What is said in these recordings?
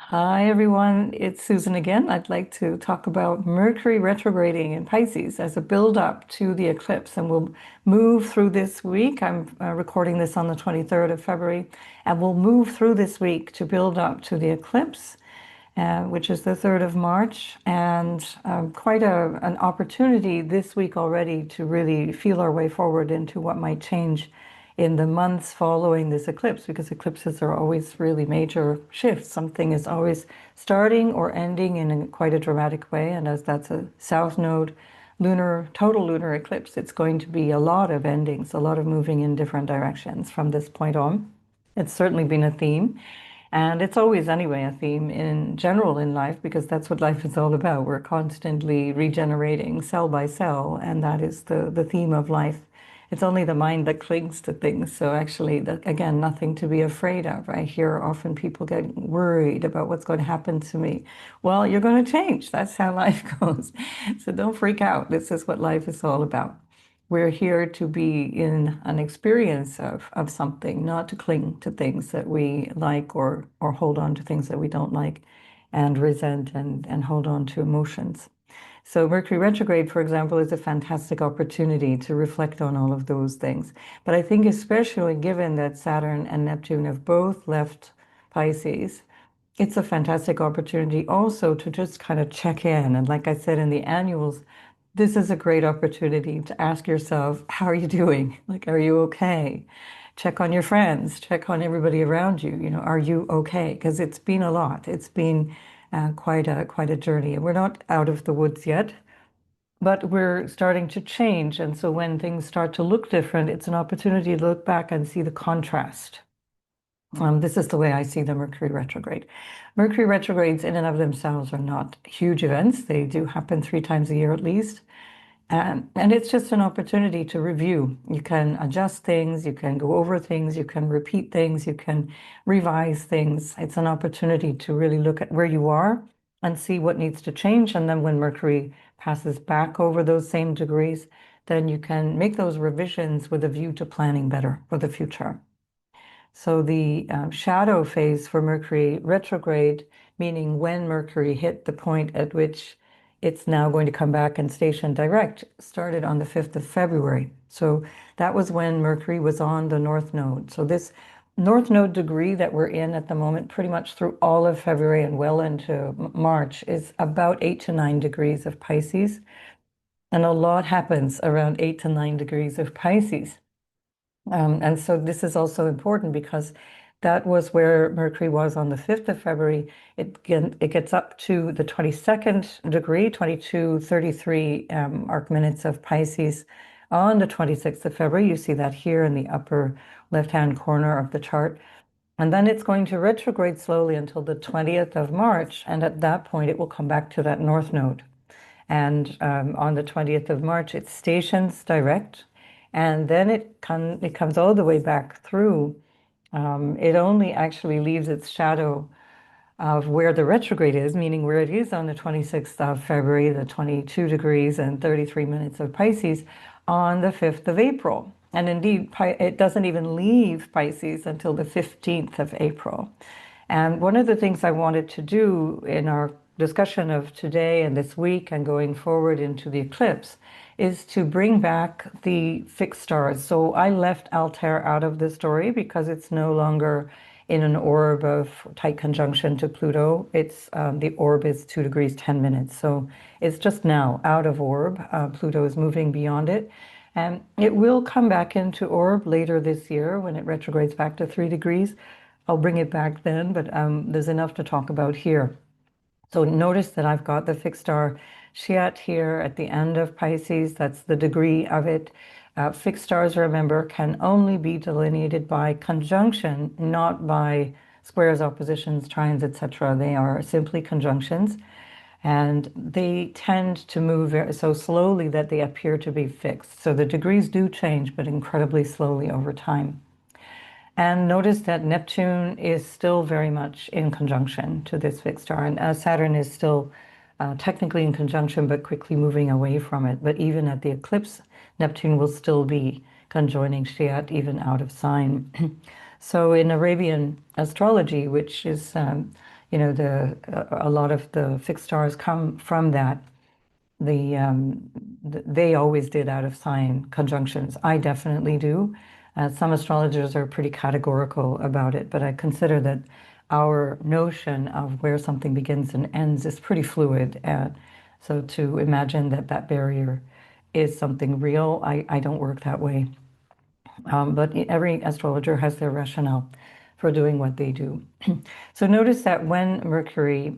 Hi everyone, it's Susan again. I'd like to talk about Mercury retrograding in Pisces as a build-up to the eclipse, and we'll move through this week. I'm recording this on the 23rd of February, and we'll move through this week to build up to the eclipse, which is the 3rd of March, and quite an opportunity this week already to really feel our way forward into what might change in the months following this eclipse, because eclipses are always really major shifts. Something is always starting or ending in quite a dramatic way, and as that's a south node total lunar eclipse, it's going to be a lot of endings, a lot of moving in different directions from this point on. It's certainly been a theme, and it's always anyway a theme in general in life, because that's what life is all about. We're constantly regenerating cell by cell, and that is the theme of life. It's only the mind that clings to things. So actually, again, nothing to be afraid of. I hear often people get worried about what's going to happen to me. Well, you're going to change. That's how life goes. So don't freak out. This is what life is all about. We're here to be in an experience of something, not to cling to things that we like, or hold on to things that we don't like and resent and hold on to emotions. So Mercury retrograde, for example, is a fantastic opportunity to reflect on all of those things. But I think especially given that Saturn and Neptune have both left Pisces, it's a fantastic opportunity also to just kind of check in. And like I said in the annuals, this is a great opportunity to ask yourself, how are you doing? Like, are you okay? Check on your friends, check on everybody around you. Are you okay? Because it's been a lot. It's been quite a journey. And we're not out of the woods yet, but we're starting to change. And so when things start to look different, it's an opportunity to look back and see the contrast. This is the way I see the Mercury retrograde. Mercury retrogrades in and of themselves are not huge events. They do happen 3 times a year at least. And it's just an opportunity to review. You can adjust things, you can go over things, you can repeat things, you can revise things. It's an opportunity to really look at where you are and see what needs to change. And then when Mercury passes back over those same degrees, then you can make those revisions with a view to planning better for the future. So the shadow phase for Mercury retrograde, meaning when Mercury hit the point at which it's now going to come back and station direct, started on the 5th of February. So that was when Mercury was on the North Node. So this North Node degree that we're in at the moment, pretty much through all of February and well into March, is about 8 to 9 degrees of Pisces. And a lot happens around 8 to 9 degrees of Pisces. And so this is also important because that was where Mercury was on the 5th of February. It gets up to the 22nd degree, 2233 arc minutes of Pisces on the 26th of February. You see that here in the upper left-hand corner of the chart. And then it's going to retrograde slowly until the 20th of March. And at that point, it will come back to that North Node. And on the 20th of March, it stations direct. And then it comes all the way back through. It only actually leaves its shadow of where the retrograde is, meaning where it is on the 26th of February, the 22 degrees and 33 minutes of Pisces, on the 5th of April. And indeed, it doesn't even leave Pisces until the 15th of April. And one of the things I wanted to do in our discussion of today and this week and going forward into the eclipse is to bring back the fixed stars. So I left Altair out of the story because it's no longer in an orb of tight conjunction to Pluto. It's the orb is 2 degrees 10 minutes. So it's just now out of orb. Pluto is moving beyond it. And it will come back into orb later this year when it retrogrades back to 3 degrees. I'll bring it back then, but there's enough to talk about here. So notice that I've got the fixed star Shet here at the end of Pisces. That's the degree of it. Fixed stars, remember, can only be delineated by conjunction, not by squares, oppositions, trines, etc. They are simply conjunctions. And they tend to move so slowly that they appear to be fixed. So the degrees do change, but incredibly slowly over time. And notice that Neptune is still very much in conjunction to this fixed star. And Saturn is still technically in conjunction, but quickly moving away from it. But even at the eclipse, Neptune will still be conjoining Shet, even out of sign. So in Arabian astrology, which is a lot of the fixed stars come from that. They always did out of sign conjunctions. I definitely do. Some astrologers are pretty categorical about it, but I consider that our notion of where something begins and ends is pretty fluid. So to imagine that that barrier is something real, I don't work that way. But every astrologer has their rationale for doing what they do. So notice that when Mercury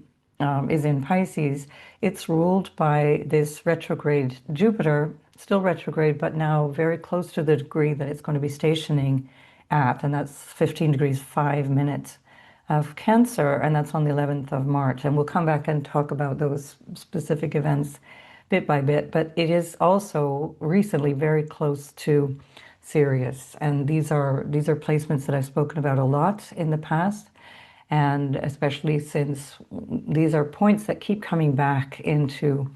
is in Pisces, it's ruled by this retrograde Jupiter, still retrograde, but now very close to the degree that it's going to be stationing at, and that's 15 degrees 5 minutes of Cancer, and that's on the 11th of March. And we'll come back and talk about those specific events bit by bit, but it is also recently very close to Sirius, and these are placements that I've spoken about a lot in the past, and especially since these are points that keep coming back into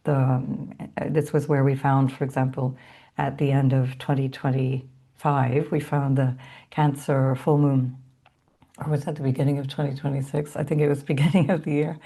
the. This was where we found, for example, at the end of 2025, we found the Cancer full moon. Or was that the beginning of 2026? I think it was beginning of the year.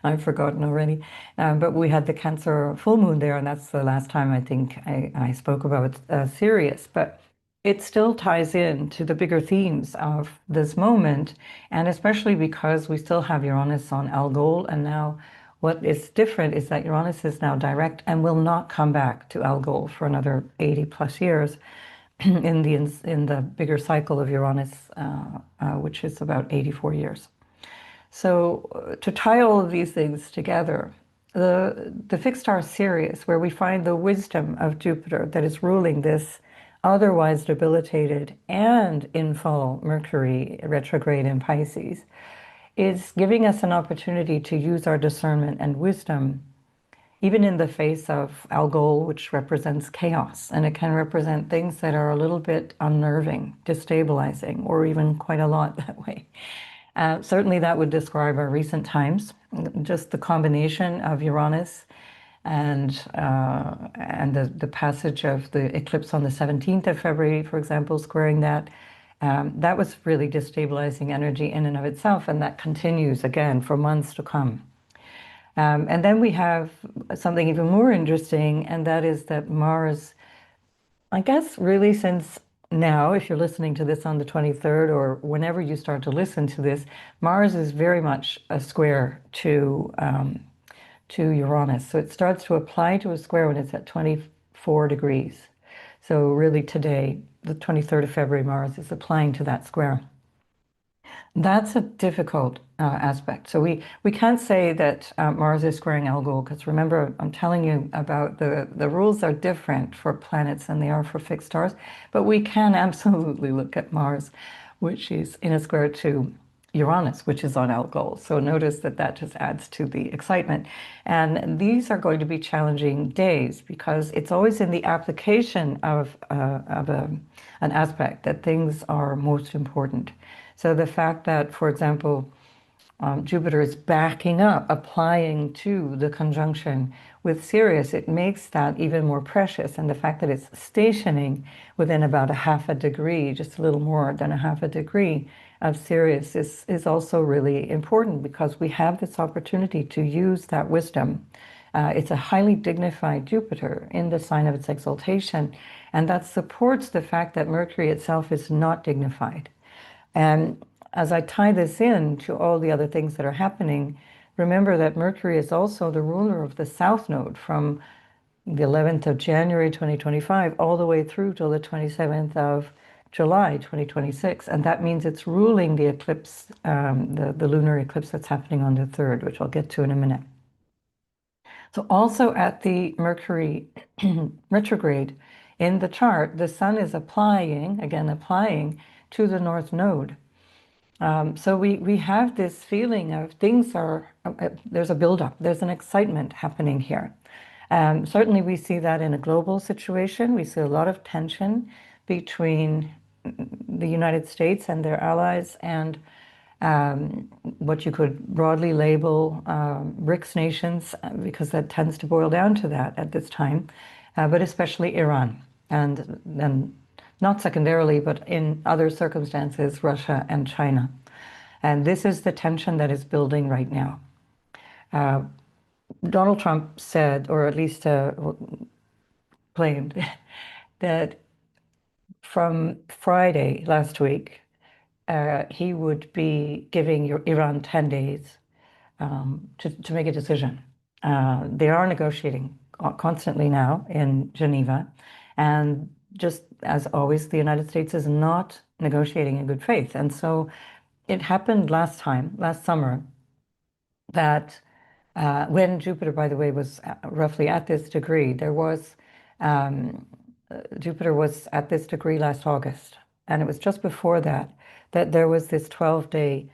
I've forgotten already. But we had the Cancer full moon there, and that's the last time I think I spoke about Sirius. But it still ties in to the bigger themes of this moment, and especially because we still have Uranus on Algol, and now what is different is that Uranus is now direct and will not come back to Algol for another 80 plus years. In the bigger cycle of Uranus, which is about 84 years. So to tie all of these things together, the fixed star Sirius, where we find the wisdom of Jupiter that is ruling this otherwise debilitated and in fall Mercury retrograde in Pisces, is giving us an opportunity to use our discernment and wisdom even in the face of Algol, which represents chaos, and it can represent things that are a little bit unnerving, destabilizing, or even quite a lot that way. Certainly that would describe our recent times, just the combination of Uranus and the passage of the eclipse on the 17th of February, for example, squaring that. That was really destabilizing energy in and of itself, and that continues again for months to come. And then we have something even more interesting, and that is that Mars, I guess really since now, if you're listening to this on the 23rd or whenever you start to listen to this, Mars is very much a square to Uranus. So it starts to apply to a square when it's at 24 degrees. So really today, the 23rd of February, Mars is applying to that square. That's a difficult aspect. So we can't say that Mars is squaring Algol, because remember, I'm telling you about the rules are different for planets than they are for fixed stars, but we can absolutely look at Mars, which is in a square to Uranus, which is on Algol. So notice that that just adds to the excitement. And these are going to be challenging days, because it's always in the application of an aspect that things are most important. So the fact that, for example, Jupiter is backing up, applying to the conjunction with Sirius, it makes that even more precious. And the fact that it's stationing within about a half a degree, just a little more than a half a degree of Sirius is also really important, because we have this opportunity to use that wisdom. It's a highly dignified Jupiter in the sign of its exaltation, and that supports the fact that Mercury itself is not dignified. And as I tie this in to all the other things that are happening, remember that Mercury is also the ruler of the South Node from the 11th of January 2025 all the way through till the 27th of July 2026. And that means it's ruling the eclipse, the lunar eclipse that's happening on the 3rd, which I'll get to in a minute. So also at the Mercury retrograde in the chart, the sun is applying to the North Node. So we have this feeling of things are, there's a buildup, there's an excitement happening here. Certainly we see that in a global situation. We see a lot of tension between the United States and their allies and what you could broadly label BRICS nations, because that tends to boil down to that at this time, but especially Iran. And then not secondarily, but in other circumstances, Russia and China. And this is the tension that is building right now. Donald Trump said, or at least claimed, that from Friday last week, he would be giving Iran 10 days to make a decision. They are negotiating constantly now in Geneva. And just as always, the United States is not negotiating in good faith. And so it happened last summer, that when Jupiter, by the way, was roughly at this degree, Jupiter was at this degree last August. And it was just before that there was this 12-day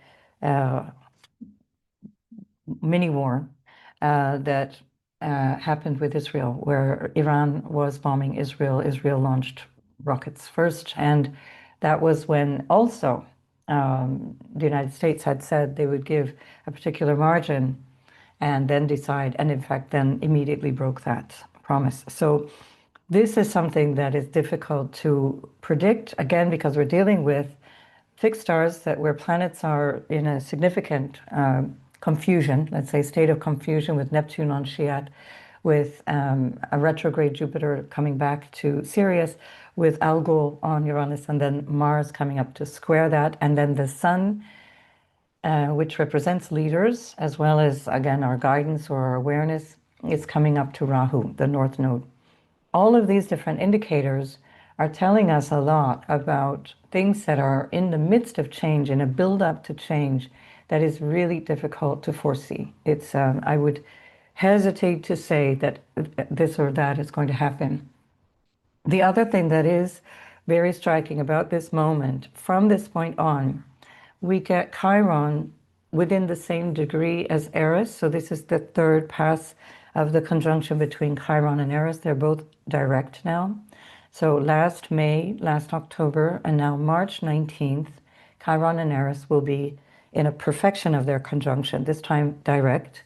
mini war that happened with Israel, where Iran was bombing Israel. Israel launched rockets first, and that was when also the United States had said they would give a particular margin and then decide, and in fact then immediately broke that promise. So this is something that is difficult to predict, again, because we're dealing with fixed stars where planets are in a significant confusion, let's say state of confusion, with Neptune on Shiat, with a retrograde Jupiter coming back to Sirius, with Algol on Uranus, and then Mars coming up to square that, and then the Sun, which represents leaders, as well as, again, our guidance or our awareness, is coming up to Rahu, the North Node. All of these different indicators are telling us a lot about things that are in the midst of change, in a build-up to change that is really difficult to foresee. It's I would hesitate to say that this or that is going to happen. The other thing that is very striking about this moment, from this point on, we get Chiron within the same degree as Eris. So this is the third pass of the conjunction between Chiron and Eris. They're both direct now. So last May, last October, and now March 19th, Chiron and Eris will be in a perfection of their conjunction, this time direct,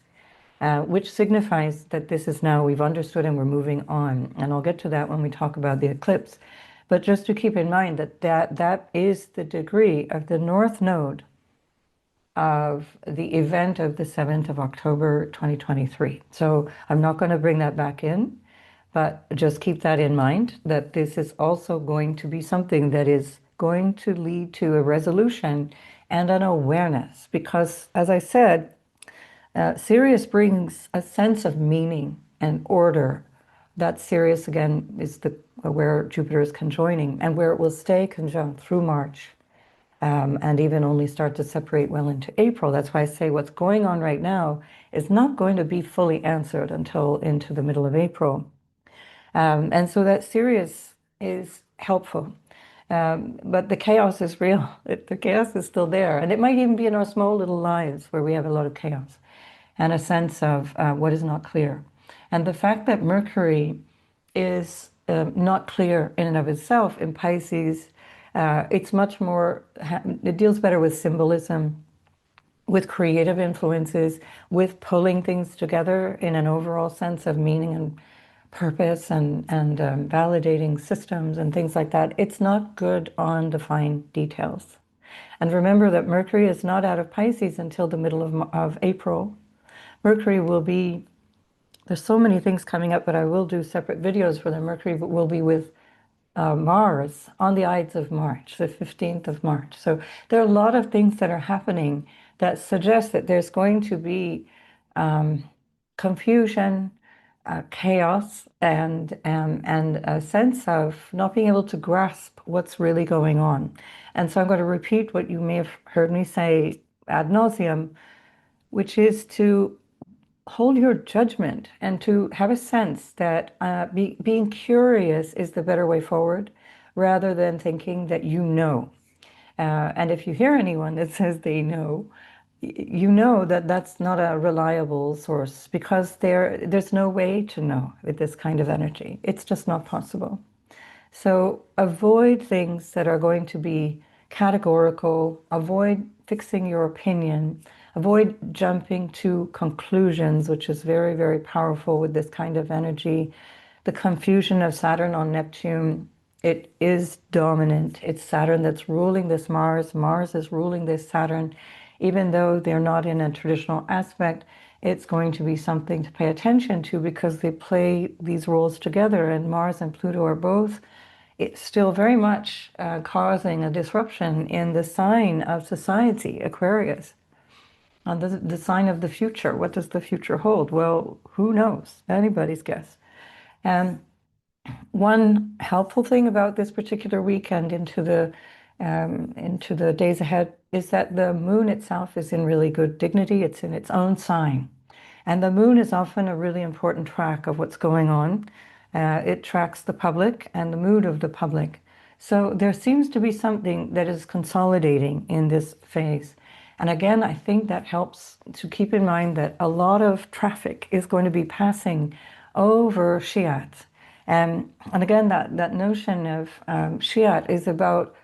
which signifies that this is now, we've understood and we're moving on. And I'll get to that when we talk about the eclipse. But just to keep in mind that is the degree of the North Node of the event of the 7th of October 2023. So I'm not going to bring that back in, but just keep that in mind, that this is also going to be something that is going to lead to a resolution and an awareness. Because, as I said, Sirius brings a sense of meaning and order. That Sirius, again, is where Jupiter is conjoining, and where it will stay conjunct through March. And even only start to separate well into April. That's why I say what's going on right now is not going to be fully answered until into the middle of April. And so that Sirius is helpful. But the chaos is real. The chaos is still there. And it might even be in our small little lives where we have a lot of chaos and a sense of what is not clear. And the fact that Mercury is not clear in and of itself in Pisces, it's much more, it deals better with symbolism, with creative influences, with pulling things together in an overall sense of meaning and purpose, and validating systems and things like that. It's not good on the fine details. And remember that Mercury is not out of Pisces until the middle of April. Mercury will be, there's so many things coming up, but I will do separate videos for them. Mercury will be with Mars on the Ides of March, the 15th of March. So there are a lot of things that are happening that suggest that there's going to be confusion, chaos, and a sense of not being able to grasp what's really going on. And so I'm going to repeat what you may have heard me say ad nauseum, which is to hold your judgment and to have a sense that being curious is the better way forward, rather than thinking that you know. And if you hear anyone that says they know, you know that that's not a reliable source, because there's no way to know with this kind of energy. It's just not possible. So avoid things that are going to be categorical, avoid fixing your opinion, avoid jumping to conclusions, which is very, very powerful with this kind of energy. The confusion of Saturn on Neptune, it is dominant. It's Saturn that's ruling this Mars. Mars is ruling this Saturn. even though they're not in a traditional aspect, it's going to be something to pay attention to because they play these roles together, and Mars and Pluto are both it's still very much causing a disruption in the sign of society, Aquarius, on the sign of the future. What does the future hold? Well, who knows? Anybody's guess. And one helpful thing about this particular weekend into the days ahead is that the moon itself is in really good dignity. It's in its own sign. And the moon is often a really important track of what's going on. It tracks the public and the mood of the public. So there seems to be something that is consolidating in this phase. And again, I think that helps to keep in mind that a lot of traffic is going to be passing over Shiat. And again, that notion of Shiat is about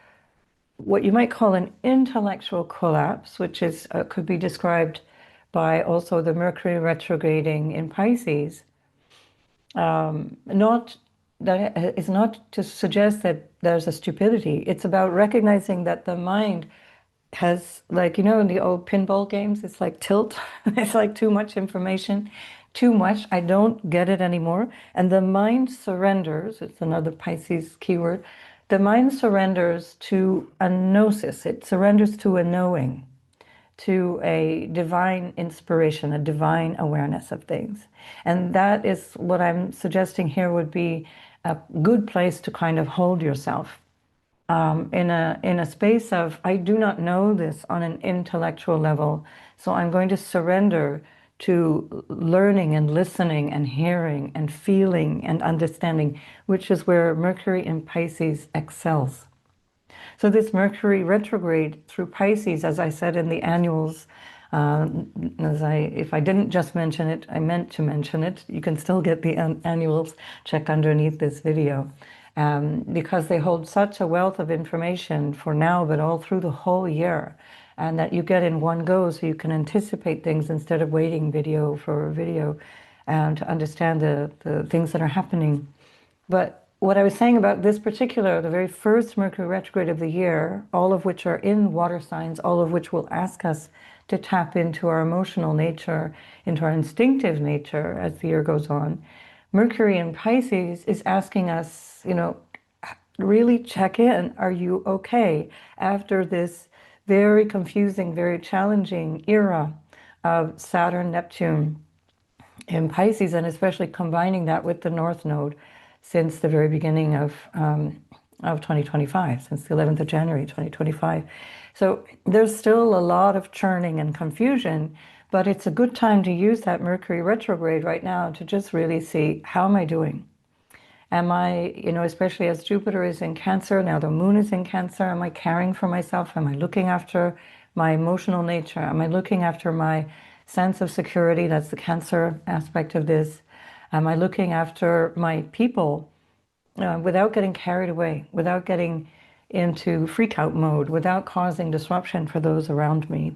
what you might call an intellectual collapse, which is could be described by also the Mercury retrograding in Pisces. Not that is not to suggest that there's a stupidity. It's about recognizing that the mind has, like, you know, in the old pinball games, it's like tilt. It's like too much information, too much. I don't get it anymore. And the mind surrenders. It's another Pisces keyword. The mind surrenders to a gnosis. It surrenders to a knowing, to a divine inspiration, a divine awareness of things. And that is what I'm suggesting here would be a good place to kind of hold yourself in a space of, I do not know this on an intellectual level, so I'm going to surrender to learning and listening and hearing and feeling and understanding, which is where Mercury in Pisces excels. So this Mercury retrograde through Pisces, as I said in the annuals, if I didn't just mention it, I meant to mention it. You can still get the annuals, check underneath this video, because they hold such a wealth of information for now, but all through the whole year, and that you get in one go, so you can anticipate things instead of waiting video for video, to understand the things that are happening. But what I was saying about this particular, the very first Mercury retrograde of the year, all of which are in water signs, all of which will ask us to tap into our emotional nature, into our instinctive nature as the year goes on. Mercury in Pisces is asking us, you know, really check in. Are you okay after this very confusing, very challenging era of Saturn, Neptune in Pisces, and especially combining that with the North Node since the very beginning of 2025, since the 11th of January 2025. So there's still a lot of churning and confusion, but it's a good time to use that Mercury retrograde right now to just really see, how am I doing? Am I, you know, especially as Jupiter is in Cancer, now the moon is in Cancer, am I caring for myself? Am I looking after my emotional nature? Am I looking after my sense of security? That's the Cancer aspect of this. Am I looking after my people without getting carried away, without getting into freak out mode, without causing disruption for those around me?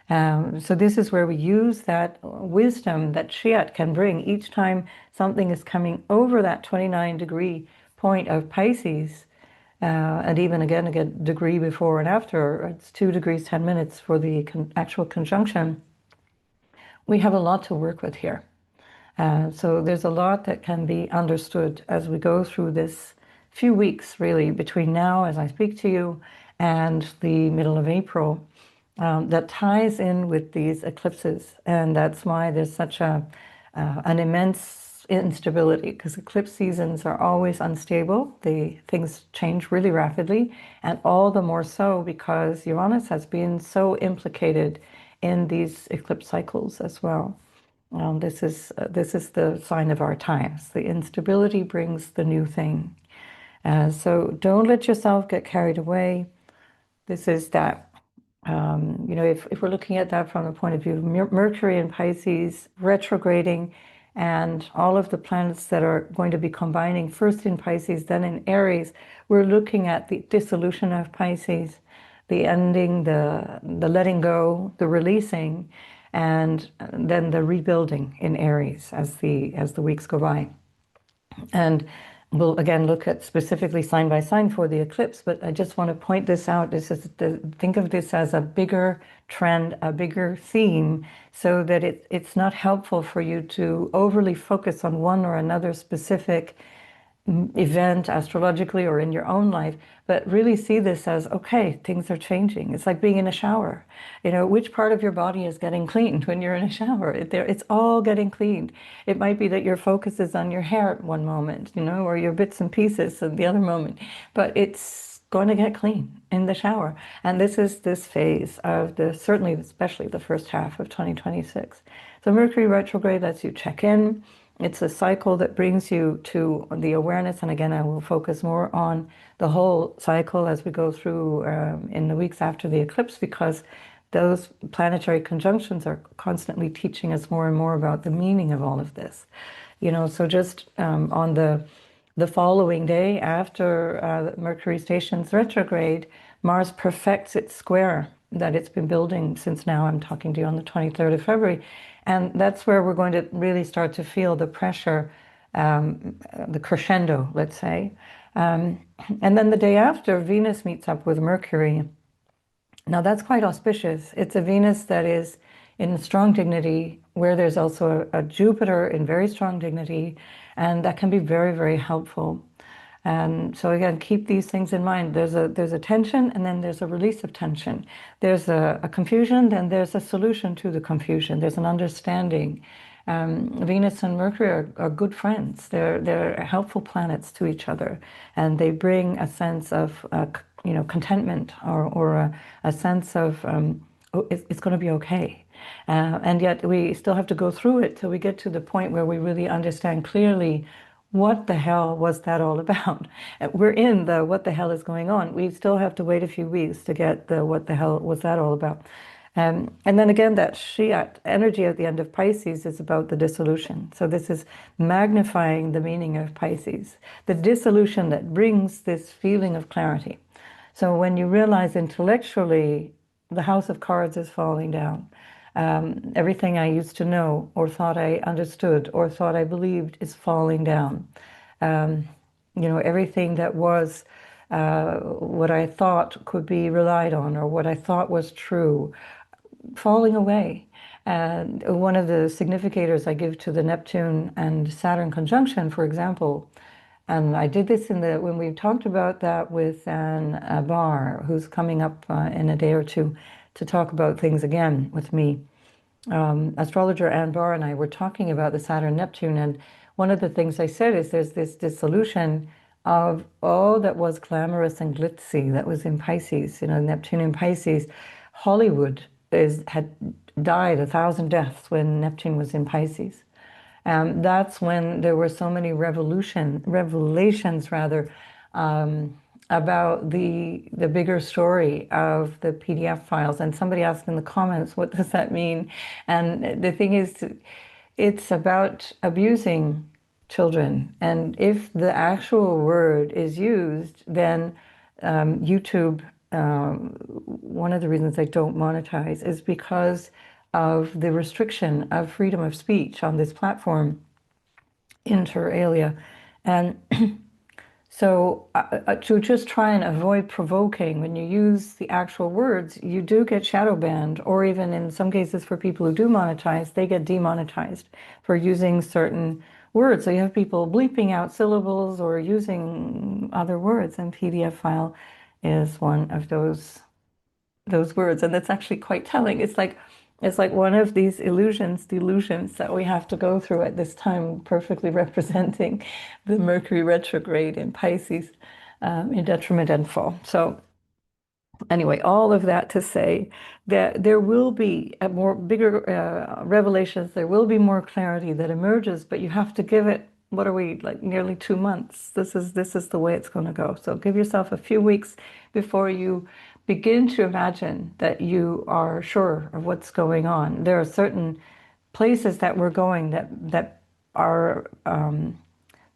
So this is where we use that wisdom that Shiat can bring each time something is coming over that 29-degree point of Pisces, and even again a degree before and after. It's 2 degrees 10 minutes for the actual conjunction. We have a lot to work with here. So there's a lot that can be understood as we go through this few weeks, really, between now, as I speak to you, and the middle of April, that ties in with these eclipses. And that's why there's such an immense instability, because eclipse seasons are always unstable. Things change really rapidly, and all the more so because Uranus has been so implicated in these eclipse cycles as well. This is the sign of our times. The instability brings the new thing. So don't let yourself get carried away. This is that, you know, if we're looking at that from the point of view of Mercury in Pisces retrograding, and all of the planets that are going to be combining first in Pisces, then in Aries, we're looking at the dissolution of Pisces, the ending, the letting go, the releasing, and then the rebuilding in Aries as the weeks go by. And we'll again look at specifically sign by sign for the eclipse, but I just want to point this out. Think of this as a bigger trend, a bigger theme, so that it's not helpful for you to overly focus on one or another specific event astrologically or in your own life, but really see this as, okay, things are changing. It's like being in a shower. Which part of your body is getting cleaned when you're in a shower? It's all getting cleaned. It might be that your focus is on your hair at one moment, or your bits and pieces at the other moment, but it's going to get clean in the shower. And this is this phase of certainly, especially the first half of 2026. So Mercury retrograde lets you check in. It's a cycle that brings you to the awareness, and again, I will focus more on the whole cycle as we go through in the weeks after the eclipse, because those planetary conjunctions are constantly teaching us more and more about the meaning of all of this. So just on the following day after Mercury stations retrograde, Mars perfects its square that it's been building since now. I'm talking to you on the 23rd of February. And that's where we're going to really start to feel the pressure, the crescendo, let's say. And then the day after, Venus meets up with Mercury. Now that's quite auspicious. It's a Venus that is in strong dignity, where there's also a Jupiter in very strong dignity, and that can be very, very helpful. And so again, keep these things in mind. There's a tension, and then there's a release of tension. There's a confusion, then there's a solution to the confusion. There's an understanding. Venus and Mercury are good friends. They're helpful planets to each other, and they bring a sense of contentment or a sense of it's going to be okay. And yet we still have to go through it till we get to the point where we really understand clearly what the hell was that all about. We're in the what the hell is going on. We still have to wait a few weeks to get the what the hell was that all about. And then again, that Shiat energy at the end of Pisces is about the dissolution. So this is magnifying the meaning of Pisces, the dissolution that brings this feeling of clarity. So when you realize intellectually the house of cards is falling down, everything I used to know or thought I understood or thought I believed is falling down. Everything that was what I thought could be relied on or what I thought was true, falling away. And one of the significators I give to the Neptune and Saturn conjunction, for example, and I did this when we talked about that with Anne Barr, who's coming up in a day or two to talk about things again with me. Astrologer Anne Barr and I were talking about the Saturn-Neptune, and one of the things I said is there's this dissolution of all that was glamorous and glitzy that was in Pisces. Neptune in Pisces. Hollywood had died 1,000 deaths when Neptune was in Pisces. That's when there were so many revelations about the bigger story of the PDF files. And somebody asked in the comments, what does that mean? And the thing is, it's about abusing children. And if the actual word is used, then YouTube, one of the reasons they don't monetize is because of the restriction of freedom of speech on this platform, inter alia. And so to just try and avoid provoking, when you use the actual words, you do get shadow banned, or even in some cases for people who do monetize, they get demonetized for using certain words. So you have people bleeping out syllables or using other words, and PDF file is one of those words. And that's actually quite telling. It's like one of these delusions that we have to go through at this time, perfectly representing the Mercury retrograde in Pisces, in detriment and fall. So anyway, all of that to say that there will be a bigger revelations, there will be more clarity that emerges, but you have to give it, what are we, like nearly 2 months? This is the way it's going to go. So give yourself a few weeks before you begin to imagine that you are sure of what's going on. There are certain places that we're going that are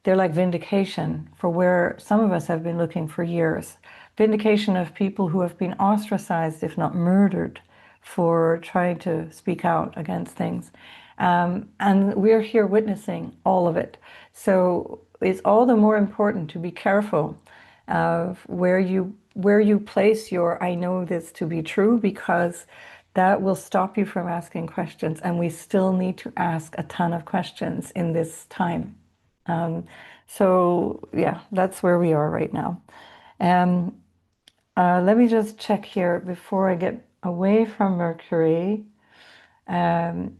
they're like vindication for where some of us have been looking for years. Vindication of people who have been ostracized, if not murdered, for trying to speak out against things. And we're here witnessing all of it. So it's all the more important to be careful of where you place your "I know this to be true," because that will stop you from asking questions, and we still need to ask a ton of questions in this time. Um, so yeah, that's where we are right now. Um, Let me just check here before I get away from Mercury. Um,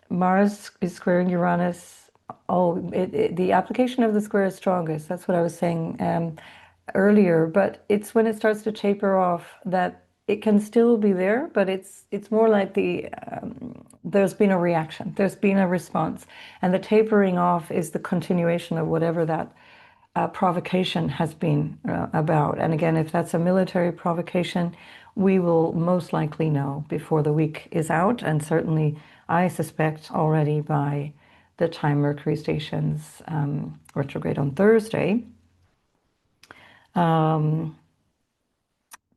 Mars is squaring Uranus. Oh, the application of the square is strongest. That's what I was saying earlier. But it's when it starts to taper off that it can still be there, but it's more like there's been a reaction, there's been a response, and the tapering off is the continuation of whatever that provocation has been about. And again, if that's a military provocation, we will most likely know before the week is out, and certainly I suspect already by the time Mercury stations retrograde on Thursday.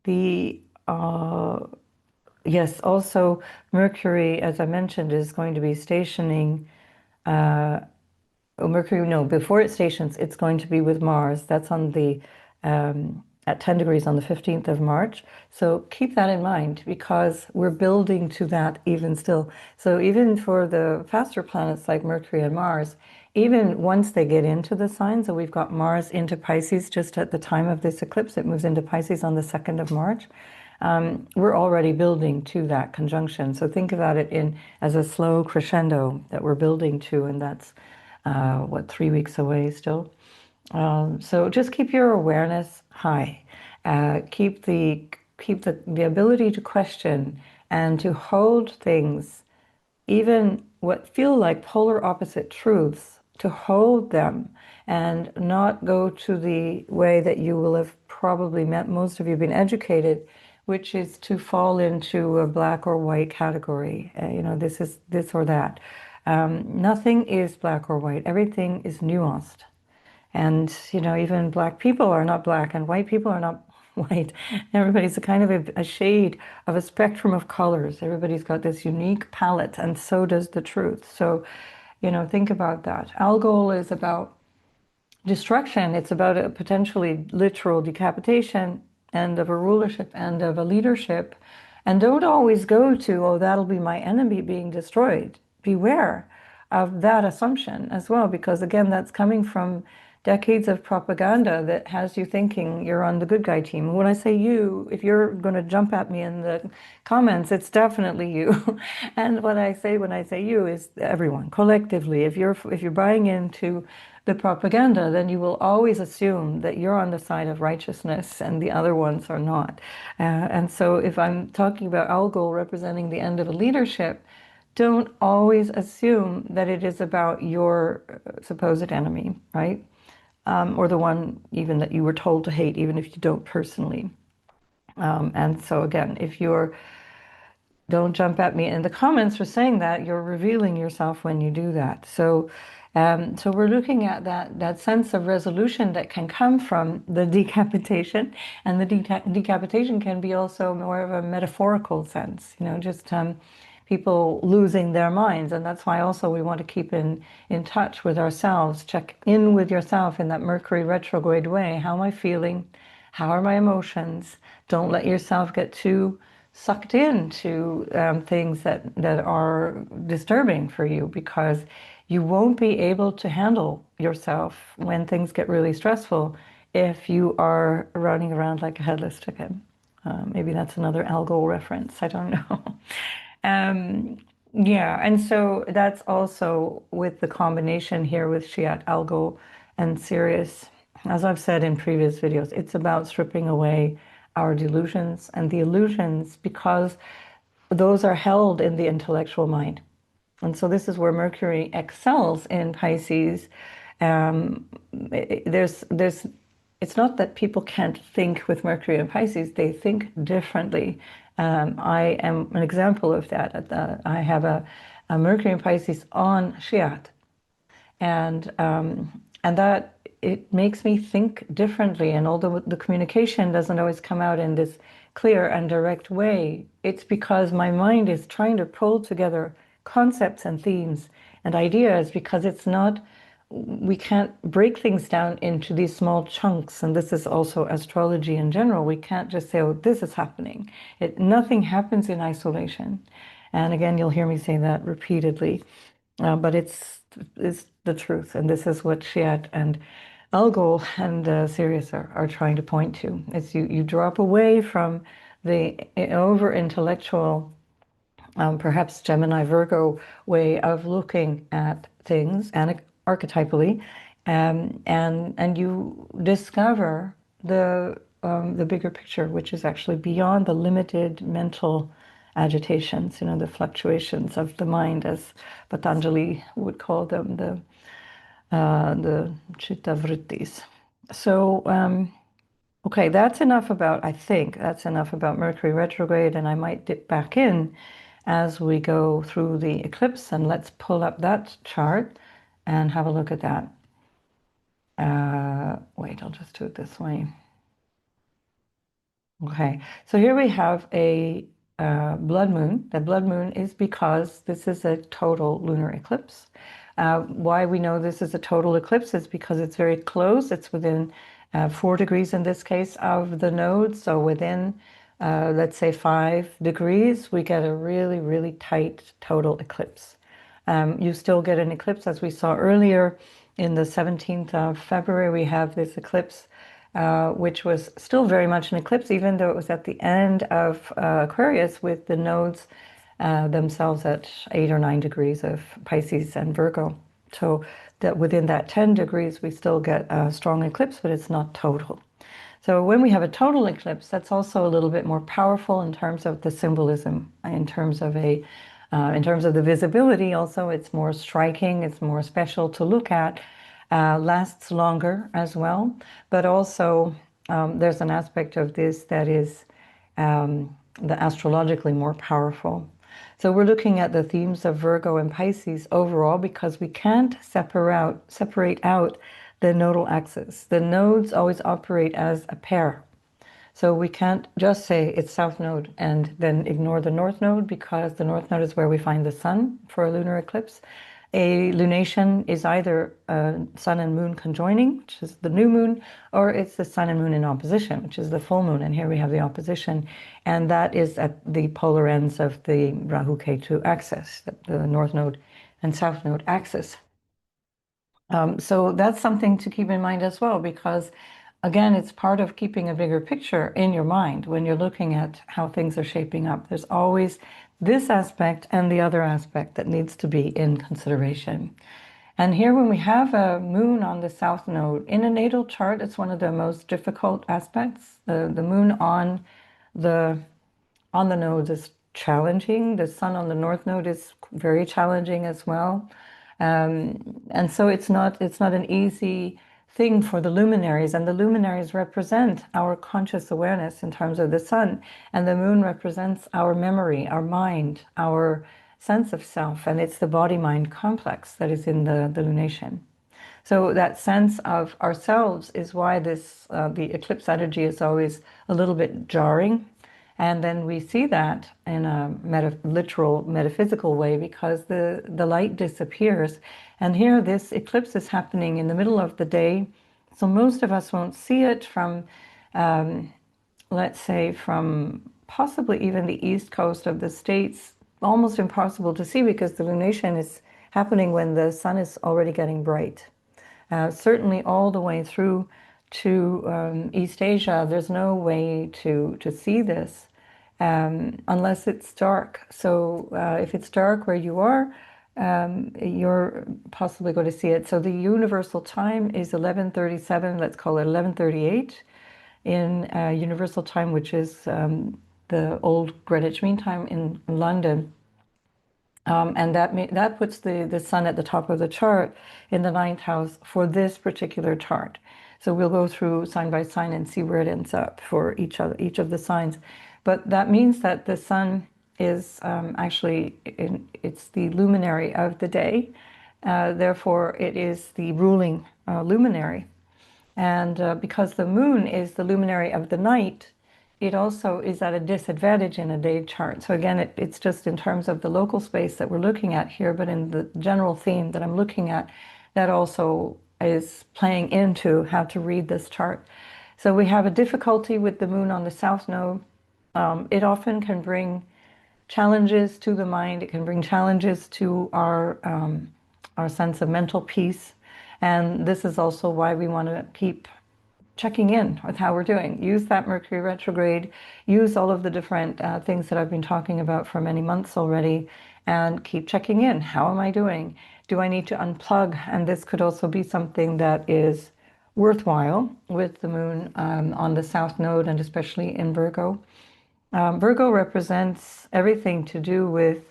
The Yes, also Mercury, as I mentioned, is going to be stationing. Oh, Mercury, no, before it stations, it's going to be with Mars. That's on the at 10 degrees on the 15th of March. So keep that in mind because we're building to that even still. So even for the faster planets like Mercury and Mars, even once they get into the sign, so we've got Mars into Pisces just at the time of this eclipse, it moves into Pisces on the 2nd of March. We're already building to that conjunction. So think about it as a slow crescendo that we're building to, and that's 3 weeks away still. So just keep your awareness high. Keep the ability to question and to hold things, even what feel like polar opposite truths, to hold them and not go to the way that you will have probably met, most of you have been educated, which is to fall into a black or white category. This is this or that. Nothing is black or white. Everything is nuanced. And, even black people are not black and white people are not white. Everybody's a kind of a shade of a spectrum of colors. Everybody's got this unique palette, and so does the truth. So, think about that. Algol is about destruction. It's about a potentially literal decapitation and of a rulership and of a leadership. And don't always go to, oh, that'll be my enemy being destroyed. Beware of that assumption as well, because again, that's coming from decades of propaganda that has you thinking you're on the good guy team. When I say you, if you're going to jump at me in the comments, it's definitely you. And what I say when I say you is everyone collectively. If you're buying into the propaganda, then you will always assume that you're on the side of righteousness and the other ones are not. And so if I'm talking about Algol representing the end of a leadership, don't always assume that it is about your supposed enemy, right? Or the one even that you were told to hate, even if you don't personally. And so again, don't jump at me in the comments for saying that. You're revealing yourself when you do that. So we're looking at that sense of resolution that can come from the decapitation, and the decapitation can be also more of a metaphorical sense, just people losing their minds. And that's why also we want to keep in touch with ourselves, check in with yourself in that Mercury retrograde way. How am I feeling? How are my emotions? Don't let yourself get too sucked into things that are disturbing for you, because you won't be able to handle yourself when things get really stressful if you are running around like a headless chicken. Maybe that's another Algol reference. I don't know. Yeah, and so that's also with the combination here with Shiat, Algol, and Sirius. As I've said in previous videos, it's about stripping away our delusions and the illusions, because those are held in the intellectual mind. And so this is where Mercury excels in Pisces. It's not that people can't think with Mercury and Pisces, they think differently. I am an example of that. I have a Mercury and Pisces on Shiat, and that it makes me think differently. And although the communication doesn't always come out in this clear and direct way, it's because my mind is trying to pull together concepts and themes and ideas, because it's not we can't break things down into these small chunks. And this is also astrology in general. We can't just say, oh, this is happening. Nothing happens in isolation. And again, you'll hear me say that repeatedly. But it's the truth. And this is what Shiat and Algol and Sirius are trying to point to. It's you drop away from the over intellectual, perhaps Gemini Virgo way of looking at things and archetypally, and you discover the bigger picture, which is actually beyond the limited mental agitations, the fluctuations of the mind, as Patanjali would call them, the chitta vrittis. So, okay, I think that's enough about Mercury retrograde, and I might dip back in as we go through the eclipse, and let's pull up that chart and have a look at that. Wait, I'll just do it this way. Okay, so here we have a blood moon. The blood moon is because this is a total lunar eclipse. Why we know this is a total eclipse is because it's very close. It's within 4 degrees in this case of the node. So within, let's say, 5 degrees, we get a really, really tight total eclipse. You still get an eclipse, as we saw earlier. In the 17th of February, we have this eclipse, which was still very much an eclipse, even though it was at the end of Aquarius, with the nodes themselves at 8 or 9 degrees of Pisces and Virgo. So that within that 10 degrees, we still get a strong eclipse, but it's not total. So when we have a total eclipse, that's also a little bit more powerful in terms of the symbolism, in terms of the visibility. Also, it's more striking, it's more special to look at, lasts longer as well. But also, there's an aspect of this that is the astrologically more powerful. So we're looking at the themes of Virgo and Pisces overall because we can't separate out the nodal axis. The nodes always operate as a pair. So we can't just say it's south node and then ignore the north node, because the north node is where we find the sun for a lunar eclipse. A lunation is either sun and moon conjoining, which is the new moon, or it's the sun and moon in opposition, which is the full moon. And here we have the opposition, and that is at the polar ends of the Rahu-Ketu axis, the north node and south node axis. So that's something to keep in mind as well, because again, it's part of keeping a bigger picture in your mind when you're looking at how things are shaping up. There's always this aspect and the other aspect that needs to be in consideration. And here, when we have a moon on the south node in a natal chart, it's one of the most difficult aspects. The moon on the nodes is challenging. The sun on the north node is very challenging as well. And so it's not an easy thing for the luminaries, and the luminaries represent our conscious awareness in terms of the sun, and the moon represents our memory, our mind, our sense of self, and it's the body-mind complex that is in the lunation. So that sense of ourselves is why the eclipse energy is always a little bit jarring. And then we see that in a literal metaphysical way, because the light disappears. And here this eclipse is happening in the middle of the day. So most of us won't see it from, let's say, from possibly even the east coast of the States. Almost impossible to see, because the lunation is happening when the sun is already getting bright. Certainly all the way through to East Asia, there's no way to see this unless it's dark. So if it's dark where you are, you're possibly going to see it. So the universal time is 11:37, let's call it 11:38 in universal time, which is the old Greenwich Mean Time in London. And that puts the sun at the top of the chart in the 9th house for this particular chart. So we'll go through sign by sign and see where it ends up for each of the signs. But that means that the sun is it's the luminary of the day. Therefore, it is the ruling luminary. And because the moon is the luminary of the night, it also is at a disadvantage in a day chart. So again, it's just in terms of the local space that we're looking at here, but in the general theme that I'm looking at, that also is playing into how to read this chart. So we have a difficulty with the moon on the south node. It often can bring challenges to the mind. It can bring challenges to our sense of mental peace. And this is also why we want to keep checking in with how we're doing. Use that Mercury retrograde, use all of the different things that I've been talking about for many months already, and keep checking in. How am I doing? Do I need to unplug? And this could also be something that is worthwhile with the moon on the south node, and especially in Virgo. Virgo represents everything to do with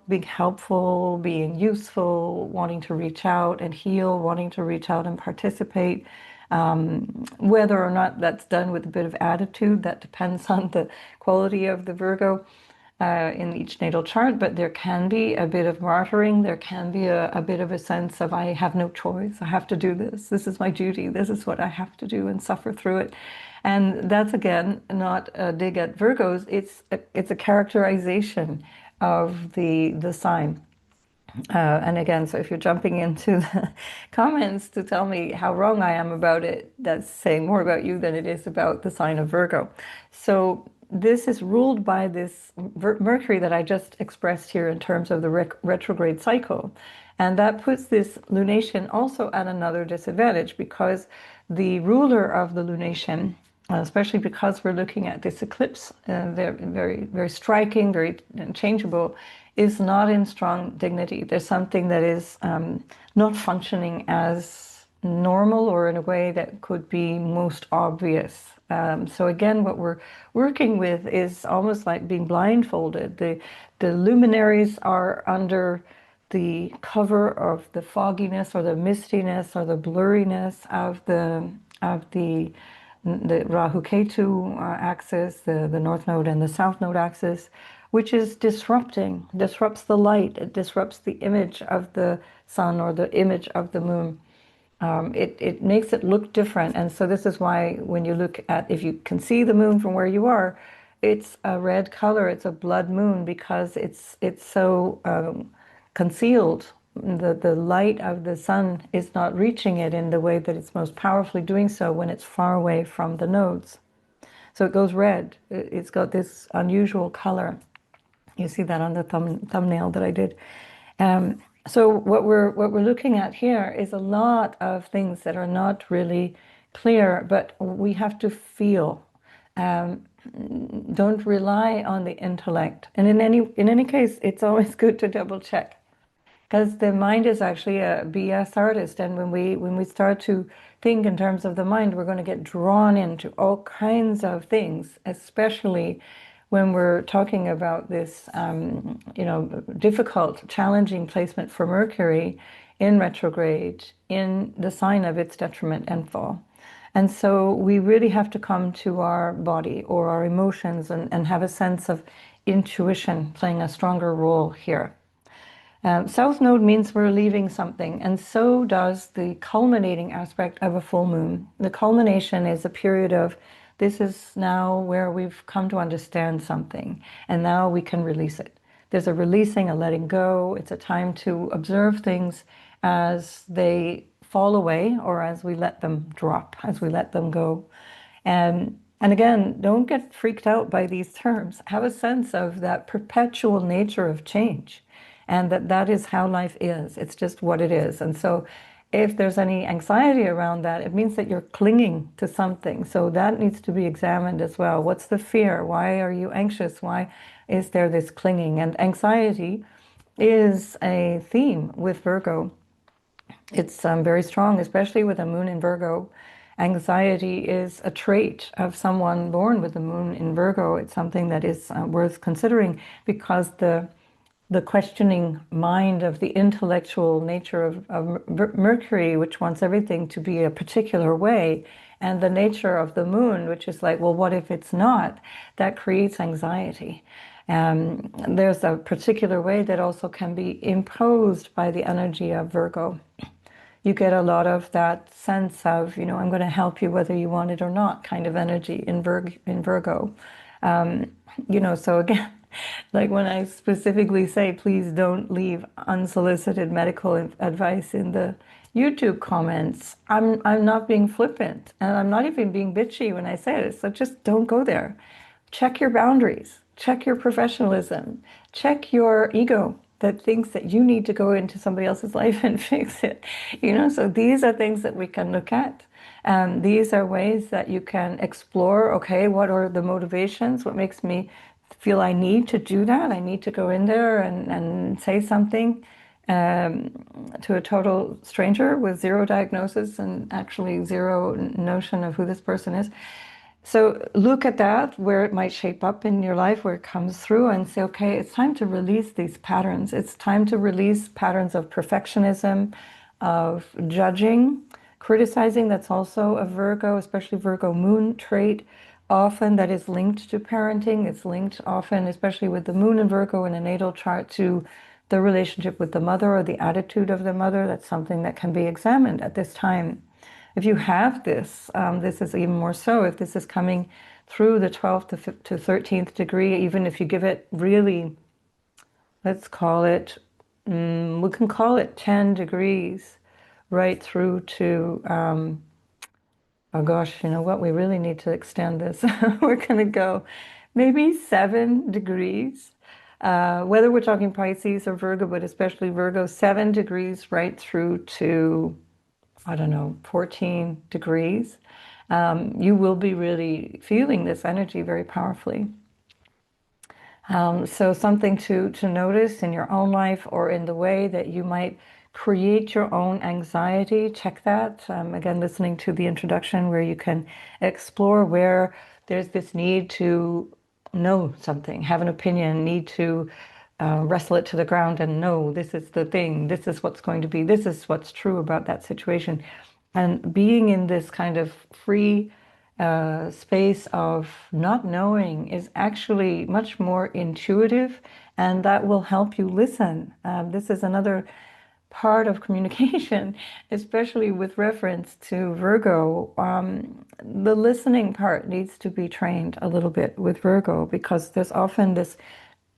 being helpful, being useful, wanting to reach out and heal, wanting to reach out and participate. Whether or not that's done with a bit of attitude, that depends on the quality of the Virgo in each natal chart, but there can be a bit of martyring. There can be a bit of a sense of, I have no choice. I have to do this. This is my duty. This is what I have to do, and suffer through it. And that's, again, not a dig at Virgos. It's a characterization of the sign. And again, so if you're jumping into the comments to tell me how wrong I am about it, that's saying more about you than it is about the sign of Virgo. So this is ruled by this Mercury that I just expressed here in terms of the retrograde cycle. And that puts this lunation also at another disadvantage, because the ruler of the lunation, especially because we're looking at this eclipse, they're very, very striking, very changeable, is not in strong dignity. There's something that is not functioning as normal, or in a way that could be most obvious. So again, what we're working with is almost like being blindfolded. The luminaries are under the cover of the fogginess or the mistiness or the blurriness of the Rahu Ketu axis, the North Node and the South Node axis, which is disrupts the light. It disrupts the image of the sun or the image of the moon. It makes it look different. And so this is why when you look at, if you can see the moon from where you are, it's a red color, it's a blood moon, because it's so concealed. The light of the sun is not reaching it in the way that it's most powerfully doing so when it's far away from the nodes. So it goes red. It's got this unusual color. You see that on the thumbnail that I did. So what we're looking at here is a lot of things that are not really clear, but we have to feel. Don't rely on the intellect. And in any case, it's always good to double check, because the mind is actually a BS artist. And when we start to think in terms of the mind, we're going to get drawn into all kinds of things, especially when we're talking about this, difficult, challenging placement for Mercury in retrograde, in the sign of its detriment and fall. And so we really have to come to our body or our emotions and have a sense of intuition playing a stronger role here. South Node means we're leaving something, and so does the culminating aspect of a full moon. The culmination is a period of, this is now where we've come to understand something, and now we can release it. There's a releasing, a letting go. It's a time to observe things as they fall away, or as we let them drop, as we let them go. And again, don't get freaked out by these terms. Have a sense of that perpetual nature of change, and that is how life is. It's just what it is. And so if there's any anxiety around that, it means that you're clinging to something. So that needs to be examined as well. What's the fear? Why are you anxious? Why is there this clinging? And anxiety is a theme with Virgo. It's very strong, especially with a moon in Virgo. Anxiety is a trait of someone born with the moon in Virgo. It's something that is worth considering, because the questioning mind of the intellectual nature of Mercury, which wants everything to be a particular way, and the nature of the moon, which is like, well, what if it's not? That creates anxiety. There's a particular way that also can be imposed by the energy of Virgo. You get a lot of that sense of, I'm going to help you whether you want it or not kind of energy in Virgo. So again, Like when I specifically say, please don't leave unsolicited medical advice in the YouTube comments, I'm not being flippant and I'm not even being bitchy when I say it. So just don't go there. Check your boundaries, check your professionalism, check your ego that thinks that you need to go into somebody else's life and fix it. So these are things that we can look at. These are ways that you can explore, okay, what are the motivations? What makes me feel I need to do that? I need to go in there and say something to a total stranger with zero diagnosis and actually zero notion of who this person is. So look at that, where it might shape up in your life, where it comes through, and say, okay, it's time to release these patterns. It's time to release patterns of perfectionism, of judging, criticizing. That's also a Virgo, especially Virgo moon trait. Often that is linked to parenting. It's linked often, especially with the moon in Virgo in a natal chart, to the relationship with the mother or the attitude of the mother. That's something that can be examined at this time. If you have this, this is even more so. If this is coming through the 12th to 13th degree, even if you give it really, let's call it, we can call it 10 degrees right through to, oh gosh, you know what? We really need to extend this. We're going to go maybe 7 degrees. Whether we're talking Pisces or Virgo, but especially Virgo, 7 degrees right through to, I don't know, 14 degrees. You will be really feeling this energy very powerfully. So something to notice in your own life or in the way that you might create your own anxiety. Check that. Again, listening to the introduction where you can explore where there's this need to know something, have an opinion, need to wrestle it to the ground and know this is the thing, this is what's going to be, this is what's true about that situation. And being in this kind of free space of not knowing is actually much more intuitive, and that will help you listen. This is another part of communication, especially with reference to Virgo. The listening part needs to be trained a little bit with Virgo, because there's often this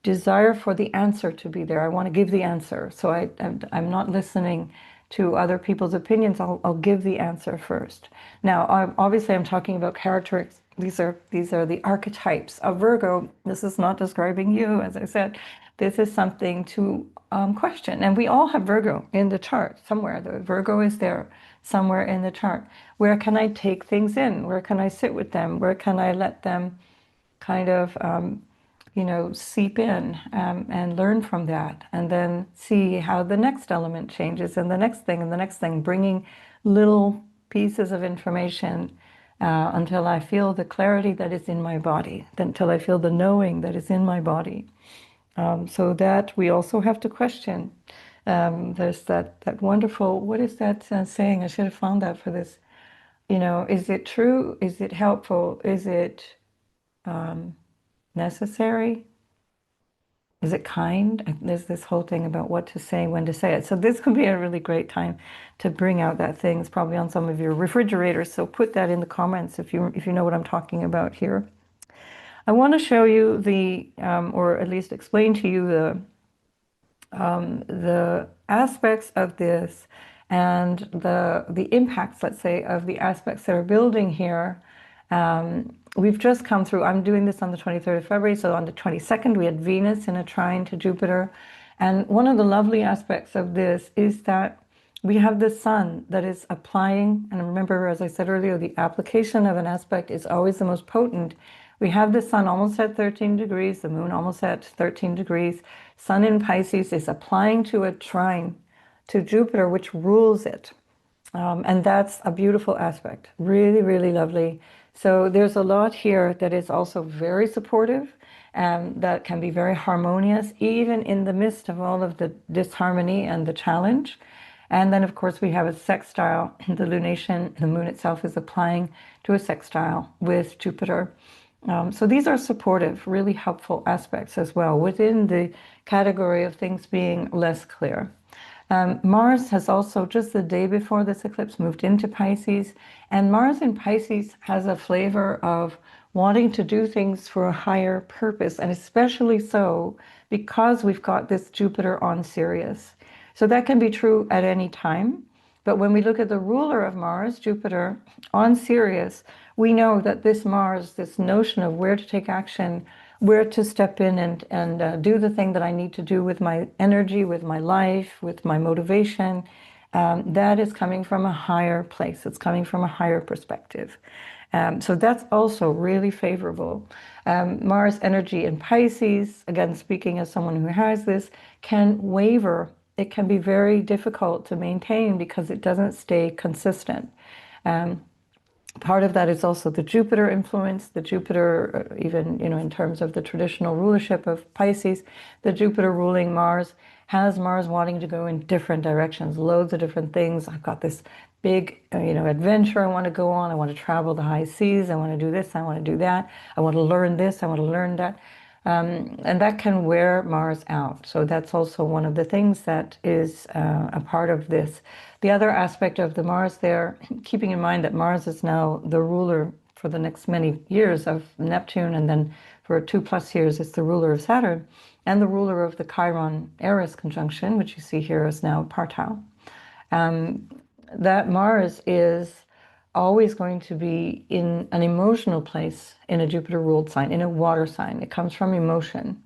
desire for the answer to be there. I want to give the answer. So I'm not listening to other people's opinions. I'll give the answer first. Now, obviously, I'm talking about characteristics. These are the archetypes of Virgo. This is not describing you, as I said. This is something to question. And we all have Virgo in the chart somewhere. The Virgo is there somewhere in the chart. Where can I take things in? Where can I sit with them? Where can I let them kind of seep in and learn from that, and then see how the next element changes and the next thing and the next thing, bringing little pieces of information until I feel the clarity that is in my body, until I feel the knowing that is in my body. So that we also have to question. There's that wonderful, what is that saying? I should have found that for this. Is it true? Is it helpful? Is it necessary? Is it kind? There's this whole thing about what to say, when to say it. So this could be a really great time to bring out that thing. It's probably on some of your refrigerators. So put that in the comments if you know what I'm talking about here. I want to show you or at least explain to you the aspects of this and the impacts, let's say, of the aspects that are building here. We've just come through, I'm doing this on the 23rd of February, so on the 22nd we had Venus in a trine to Jupiter. And one of the lovely aspects of this is that we have the sun that is applying, and remember, as I said earlier, the application of an aspect is always the most potent. We have the sun almost at 13 degrees, the moon almost at 13 degrees. Sun in Pisces is applying to a trine to Jupiter, which rules it. And that's a beautiful aspect, really, really lovely. So there's a lot here that is also very supportive, that can be very harmonious, even in the midst of all of the disharmony and the challenge. And then, of course, we have a sextile. The lunation, the moon itself is applying to a sextile with Jupiter. So these are supportive, really helpful aspects as well, within the category of things being less clear. Mars has also, just the day before this eclipse, moved into Pisces. And Mars in Pisces has a flavor of wanting to do things for a higher purpose, and especially so because we've got this Jupiter on Sirius. So that can be true at any time. But when we look at the ruler of Mars, Jupiter, on Sirius, we know that this Mars, this notion of where to take action, where to step in and do the thing that I need to do with my energy, with my life, with my motivation, that is coming from a higher place. It's coming from a higher perspective. So that's also really favorable. Mars energy in Pisces, again, speaking as someone who has this, can waver. It can be very difficult to maintain because it doesn't stay consistent. Part of that is also the Jupiter influence, the Jupiter, even, in terms of the traditional rulership of Pisces, the Jupiter ruling Mars has Mars wanting to go in different directions, loads of different things. I've got this big, adventure I want to go on. I want to travel the high seas. I want to do this. I want to do that. I want to learn this. I want to learn that. And that can wear Mars out. So that's also one of the things that is a part of this. The other aspect of the Mars there, keeping in mind that Mars is now the ruler for the next many years of Neptune, and then for 2+ years it's the ruler of Saturn, and the ruler of the Chiron Aries conjunction, which you see here is now Partau. That Mars is always going to be in an emotional place in a Jupiter ruled sign, in a water sign. It comes from emotion.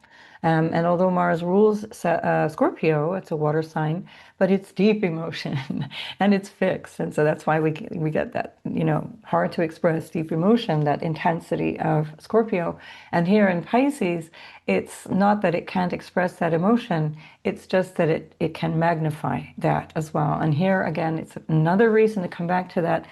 And although Mars rules Scorpio, it's a water sign, but it's deep emotion and it's fixed. And so that's why we get that, hard to express deep emotion, that intensity of Scorpio. And here in Pisces, it's not that it can't express that emotion, it's just that it can magnify that as well. And here again, it's another reason to come back to that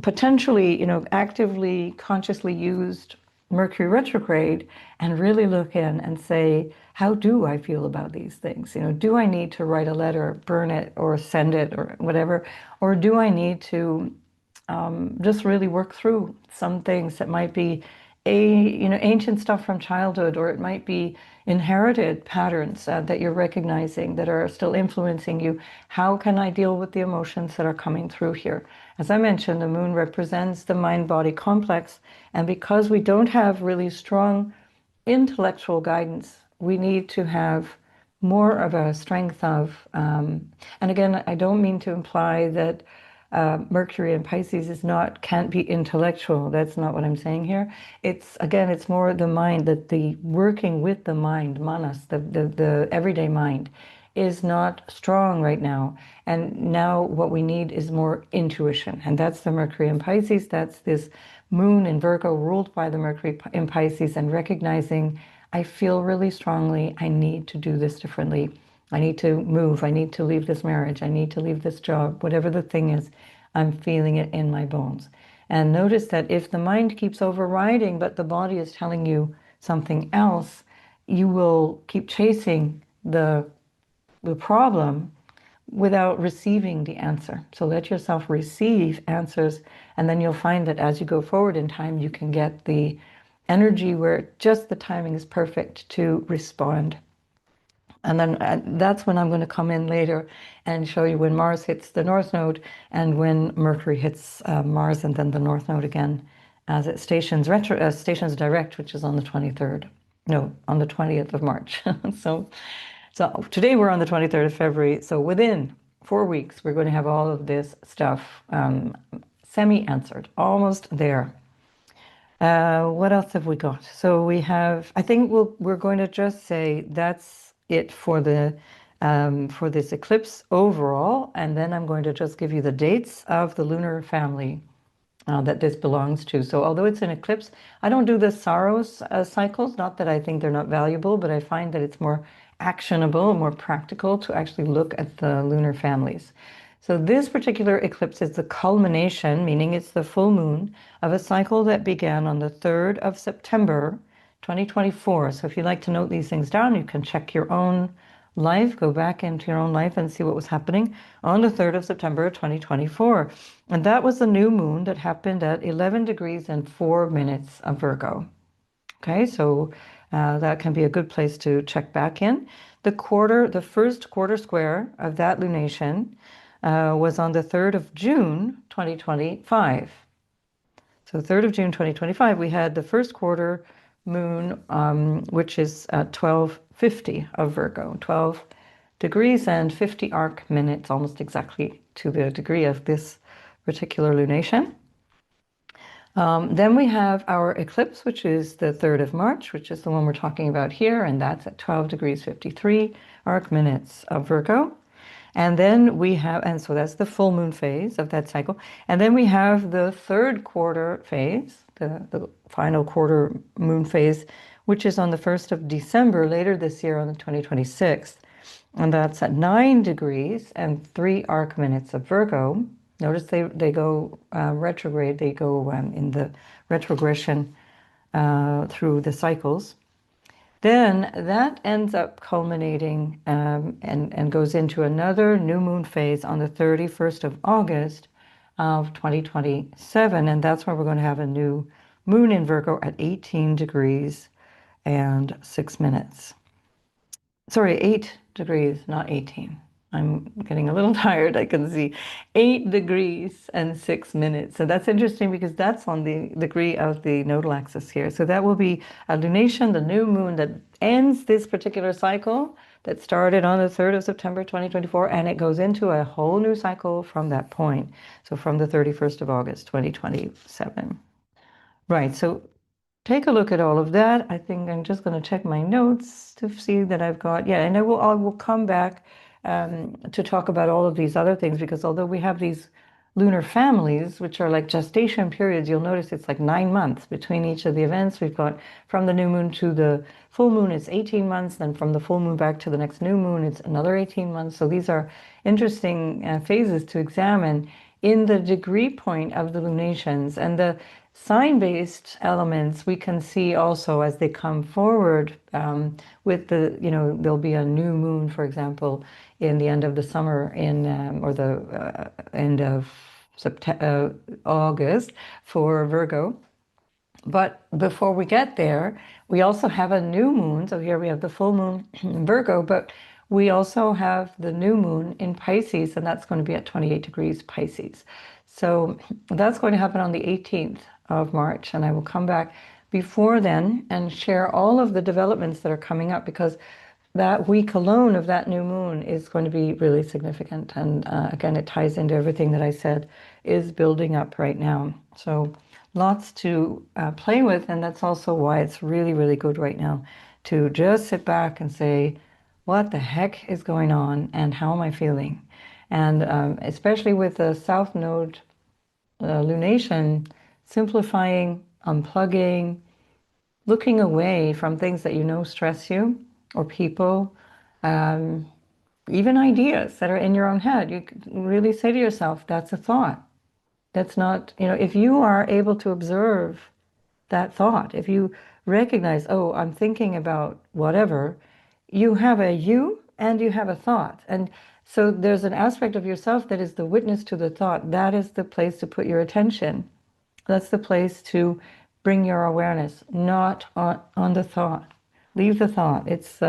potentially, actively, consciously used Mercury retrograde and really look in and say, how do I feel about these things? Do I need to write a letter, burn it, or send it, or whatever? Or do I need to just really work through some things that might be ancient stuff from childhood, or it might be inherited patterns that you're recognizing that are still influencing you? How can I deal with the emotions that are coming through here? As I mentioned, the moon represents the mind-body complex, and because we don't have really strong intellectual guidance, we need to have more of a strength of, and again, I don't mean to imply that Mercury in Pisces can't be intellectual. That's not what I'm saying here. It's more the mind, that the working with the mind, manas, the everyday mind, is not strong right now. And now what we need is more intuition. And that's the Mercury in Pisces. That's this moon in Virgo ruled by the Mercury in Pisces, and recognizing, I feel really strongly, I need to do this differently. I need to move. I need to leave this marriage. I need to leave this job. Whatever the thing is, I'm feeling it in my bones. And notice that if the mind keeps overriding, but the body is telling you something else, you will keep chasing the problem without receiving the answer. So let yourself receive answers, and then you'll find that as you go forward in time, you can get the energy where just the timing is perfect to respond. And then that's when I'm going to come in later and show you when Mars hits the North Node and when Mercury hits Mars and then the North Node again, as it stations direct, which is on the 23rd. No, on the 20th of March. So today we're on the 23rd of February. So within 4 weeks, we're going to have all of this stuff semi-answered, almost there. What else have we got? So we have, I think we're going to just say that's it for this eclipse overall, and then I'm going to just give you the dates of the lunar family that this belongs to. So although it's an eclipse, I don't do the Saros cycles, not that I think they're not valuable, but I find that it's more actionable, more practical to actually look at the lunar families. So this particular eclipse is the culmination, meaning it's the full moon, of a cycle that began on the 3rd of September 2024. So if you like to note these things down, you can check your own life, go back into your own life and see what was happening on the 3rd of September 2024. And that was the new moon that happened at 11 degrees and 4 minutes of Virgo. Okay, so that can be a good place to check back in. The first quarter square of that lunation was on the 3rd of June 2025. So 3rd of June 2025, we had the first quarter moon, which is at 12:50 of Virgo, 12 degrees and 50 arc minutes, almost exactly to the degree of this particular lunation. Then we have our eclipse, which is the 3rd of March, which is the one we're talking about here, and that's at 12 degrees 53 arc minutes of Virgo. And then we have, and so that's the full moon phase of that cycle. And then we have the third quarter phase, the final quarter moon phase, which is on the 1st of December, later this year on the 2026th. And that's at 9 degrees and 3 arc minutes of Virgo. Notice they go retrograde, they go in the retrogression through the cycles. Then that ends up culminating and goes into another new moon phase on the 31st of August of 2027. And that's where we're going to have a new moon in Virgo at 18 degrees and 6 minutes. Sorry, 8 degrees, not 18. I'm getting a little tired, I can see. 8 degrees and 6 minutes. So that's interesting because that's on the degree of the nodal axis here. So that will be a lunation, the new moon that ends this particular cycle that started on the 3rd of September 2024, and it goes into a whole new cycle from that point. So from the 31st of August 2027. Right, so take a look at all of that. I think I'm just going to check my notes to see that I've got, yeah, and I will come back to talk about all of these other things, because although we have these lunar families, which are like gestation periods, you'll notice it's like 9 months between each of the events. We've got from the new moon to the full moon, it's 18 months. Then from the full moon back to the next new moon, it's another 18 months. So these are interesting phases to examine in the degree point of the lunations. And the sign-based elements we can see also as they come forward with the, there'll be a new moon, for example, in the end of the summer or the end of August for Virgo. But before we get there, we also have a new moon. So here we have the full moon in Virgo, but we also have the new moon in Pisces, and that's going to be at 28 degrees Pisces. So that's going to happen on the 18th of March, and I will come back before then and share all of the developments that are coming up, because that week alone of that new moon is going to be really significant. And again, it ties into everything that I said is building up right now. So lots to play with, and that's also why it's really, really good right now to just sit back and say, what the heck is going on and how am I feeling? And especially with the South Node lunation, simplifying, unplugging, looking away from things that stress you, or people, even ideas that are in your own head. You can really say to yourself, that's a thought. That's not, if you are able to observe that thought, if you recognize, oh, I'm thinking about whatever, you have a you and you have a thought. And so there's an aspect of yourself that is the witness to the thought. That is the place to put your attention. That's the place to bring your awareness, not on the thought. Leave the thought. It's,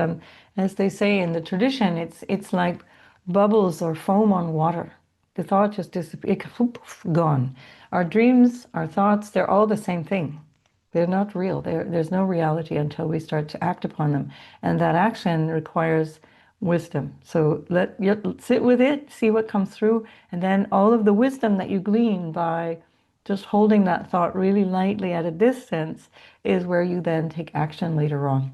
as they say in the tradition, it's like bubbles or foam on water. The thought just disappears, gone. Our dreams, our thoughts, they're all the same thing. They're not real. There's no reality until we start to act upon them. And that action requires wisdom. So sit with it, see what comes through, and then all of the wisdom that you glean by just holding that thought really lightly at a distance is where you then take action later on.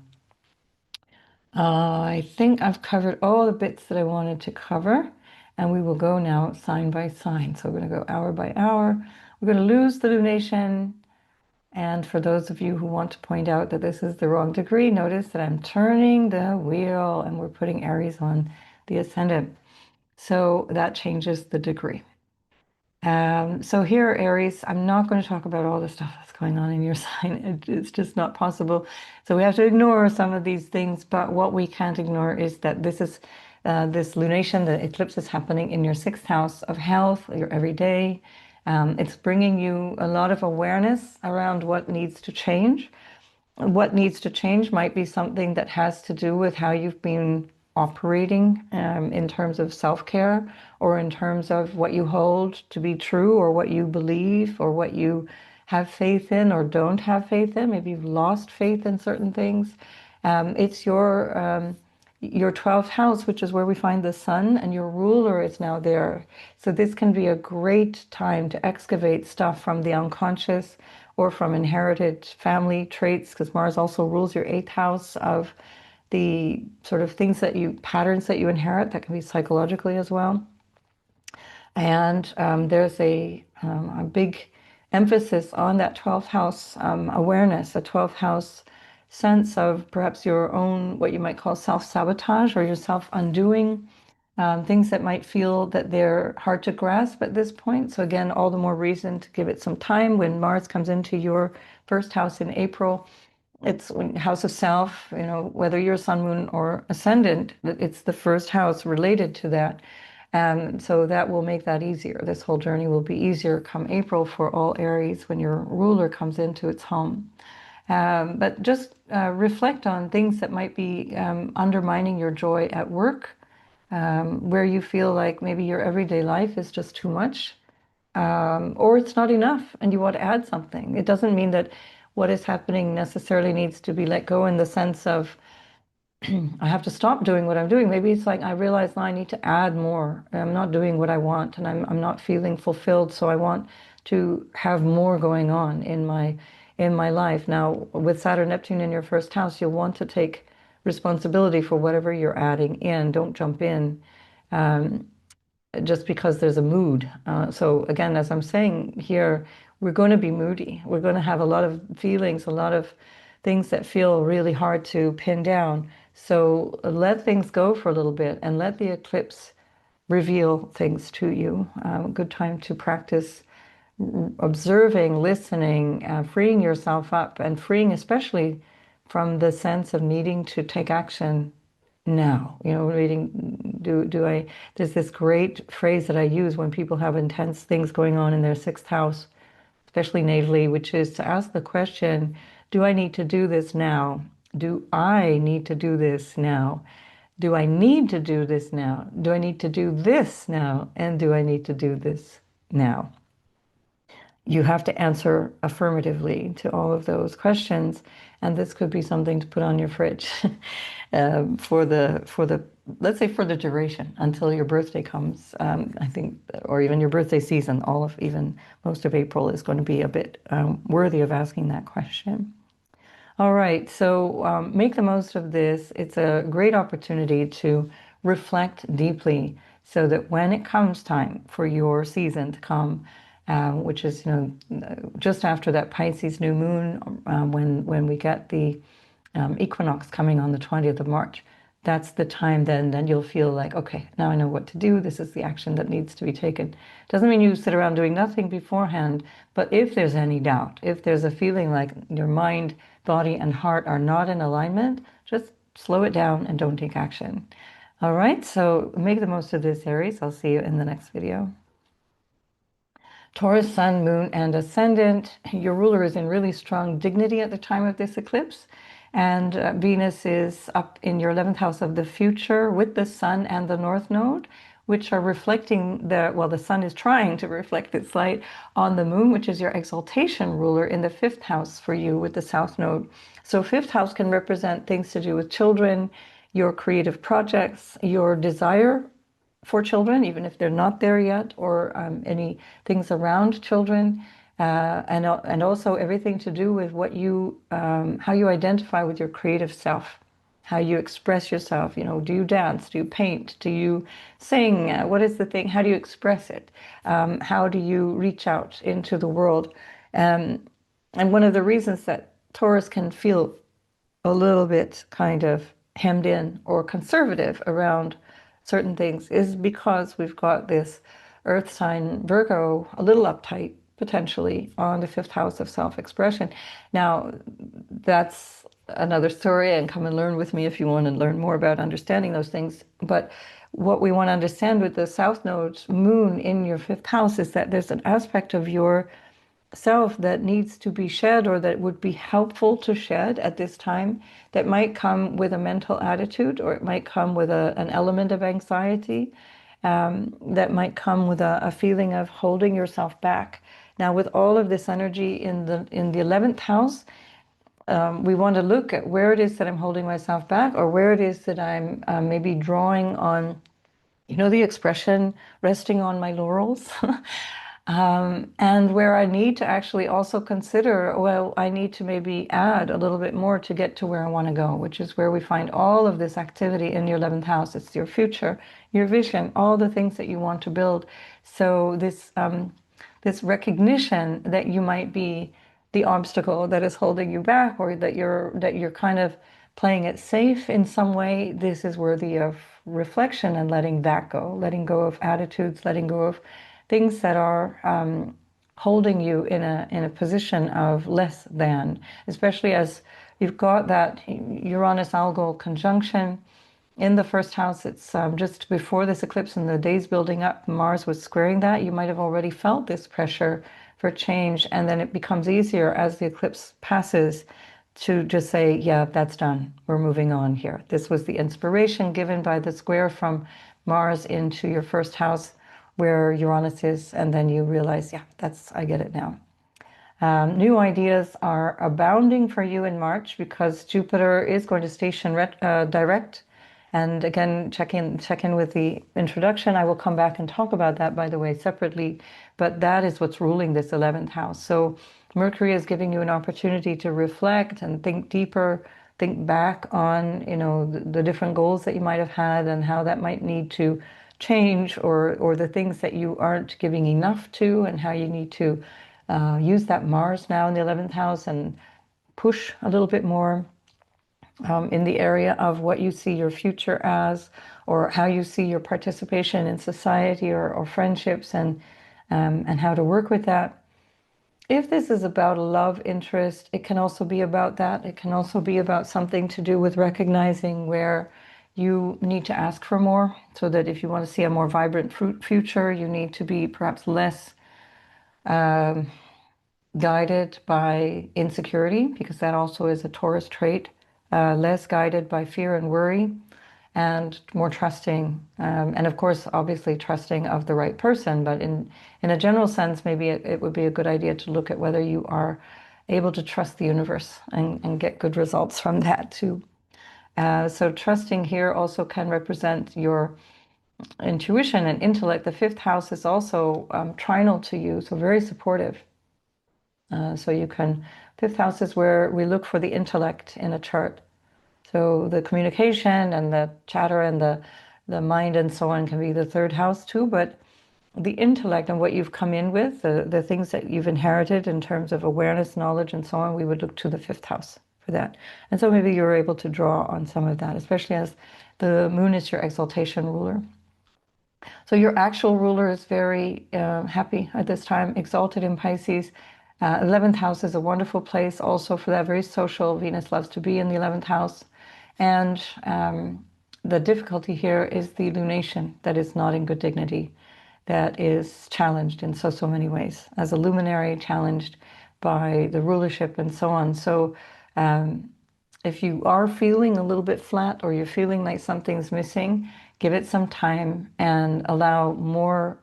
I think I've covered all the bits that I wanted to cover, and we will go now sign by sign. So we're going to go hour by hour. We're going to lose the lunation. And for those of you who want to point out that this is the wrong degree, notice that I'm turning the wheel and we're putting Aries on the ascendant. So that changes the degree. So here, Aries, I'm not going to talk about all the stuff that's going on in your sign. It's just not possible. So we have to ignore some of these things. But what we can't ignore is that this is this lunation, the eclipse is happening in your 6th house of health, your everyday. It's bringing you a lot of awareness around what needs to change. What needs to change might be something that has to do with how you've been operating in terms of self-care, or in terms of what you hold to be true, or what you believe, or what you have faith in or don't have faith in. Maybe you've lost faith in certain things. It's your 12th house, which is where we find the sun, and your ruler is now there. So this can be a great time to excavate stuff from the unconscious or from inherited family traits, because Mars also rules your 8th house of the sort of things that patterns that you inherit that can be psychologically as well. And there's a big emphasis on that 12th house awareness, a 12th house sense of perhaps your own, what you might call self-sabotage or your self-undoing, things that might feel that they're hard to grasp at this point. So again, all the more reason to give it some time. When Mars comes into your first house in April, it's house of self, whether you're sun, moon, or ascendant, it's the first house related to that. And so that will make that easier. This whole journey will be easier come April for all Aries when your ruler comes into its home. But just reflect on things that might be undermining your joy at work, where you feel like maybe your everyday life is just too much, or it's not enough and you want to add something. It doesn't mean that what is happening necessarily needs to be let go in the sense of I have to stop doing what I'm doing. Maybe it's like I realize now I need to add more. I'm not doing what I want, and I'm not feeling fulfilled. So I want to have more going on in my life. Now, with Saturn Neptune in your first house, you'll want to take responsibility for whatever you're adding in. Don't jump in just because there's a mood. So again, as I'm saying here, we're going to be moody. We're going to have a lot of feelings, a lot of things that feel really hard to pin down. So let things go for a little bit and let the eclipse reveal things to you. Good time to practice observing, listening, freeing yourself up, and freeing especially from the sense of needing to take action now. There's this great phrase that I use when people have intense things going on in their 6th house, especially natally, which is to ask the question, do I need to do this now? Do I need to do this now? Do I need to do this now? Do I need to do this now? And do I need to do this now? You have to answer affirmatively to all of those questions, and this could be something to put on your fridge for the let's say for the duration until your birthday comes. I think, or even your birthday season. Even most of April is going to be a bit worthy of asking that question. All right, so make the most of this. It's a great opportunity to reflect deeply so that when it comes time for your season to come, which is, just after that Pisces new moon, when we get the equinox coming on the 20th of March, that's the time then you'll feel like, okay, now I know what to do. This is the action that needs to be taken. Doesn't mean you sit around doing nothing beforehand, but if there's any doubt, if there's a feeling like your mind, body, and heart are not in alignment, just slow it down and don't take action. All right, so make the most of this, Aries. I'll see you in the next video. Taurus, Sun, Moon, and Ascendant. Your ruler is in really strong dignity at the time of this eclipse. And Venus is up in your 11th house of the future with the Sun and the North Node, which are reflecting the Sun is trying to reflect its light on the Moon, which is your exaltation ruler in the 5th house for you with the South Node. So 5th house can represent things to do with children, your creative projects, your desire for children, even if they're not there yet, or any things around children, and also everything to do with what how you identify with your creative self, how you express yourself. Do you dance? Do you paint? Do you sing? What is the thing? How do you express it? How do you reach out into the world? And one of the reasons that Taurus can feel a little bit kind of hemmed in or conservative around certain things is because we've got this earth sign Virgo a little uptight potentially on the 5th house of self-expression. Now that's another story, and come and learn with me if you want to learn more about understanding those things. But what we want to understand with the South Node moon in your 5th house is that there's an aspect of your self that needs to be shed, or that would be helpful to shed at this time, that might come with a mental attitude, or it might come with an element of anxiety. that might come with a feeling of holding yourself back. Now, with all of this energy in the 11th house, we want to look at where it is that I'm holding myself back, or where it is that I'm maybe drawing on, you know, the expression, resting on my laurels. And where I need to actually also consider, well, I need to maybe add a little bit more to get to where I want to go, which is where we find all of this activity in your 11th house. It's your future, your vision, all the things that you want to build. So this recognition that you might be the obstacle that is holding you back, or that you're kind of playing it safe in some way, this is worthy of reflection and letting that go, letting go of attitudes, letting go of things that are holding you in a position of less than, especially as you've got that Uranus-Algol conjunction in the first house. It's just before this eclipse and the days building up, Mars was squaring that. You might have already felt this pressure for change, and then it becomes easier as the eclipse passes to just say, yeah, that's done. We're moving on here. This was the inspiration given by the square from Mars into your first house where Uranus is, and then you realize, yeah, I get it now. New ideas are abounding for you in March because Jupiter is going to station direct. And again, check in with the introduction. I will come back and talk about that, by the way, separately. But that is what's ruling this 11th house. So Mercury is giving you an opportunity to reflect and think deeper, think back on, you know, the different goals that you might have had and how that might need to change, or the things that you aren't giving enough to, and how you need to use that Mars now in the 11th house and push a little bit more in the area of what you see your future as, or how you see your participation in society or friendships, and how to work with that. If this is about a love interest, it can also be about that. It can also be about something to do with recognizing where you need to ask for more, so that if you want to see a more vibrant future, you need to be perhaps less guided by insecurity, because that also is a Taurus trait, less guided by fear and worry, and more trusting. And of course, obviously trusting of the right person, but in a general sense, maybe it would be a good idea to look at whether you are able to trust the universe and get good results from that too. So trusting here also can represent your intuition and intellect. The fifth house is also trinal to you, so very supportive. So you can, fifth house is where we look for the intellect in a chart. So the communication and the chatter and the mind and so on can be the third house too, but the intellect and what you've come in with, the things that you've inherited in terms of awareness, knowledge, and so on, we would look to the fifth house for that. And so maybe you're able to draw on some of that, especially as the moon is your exaltation ruler. So your actual ruler is very happy at this time, exalted in Pisces. 11th house is a wonderful place also for that, very social. Venus loves to be in the 11th house. And the difficulty here is the lunation that is not in good dignity, that is challenged in so many ways, as a luminary, challenged by the rulership and so on. So if you are feeling a little bit flat, or you're feeling like something's missing, give it some time and allow more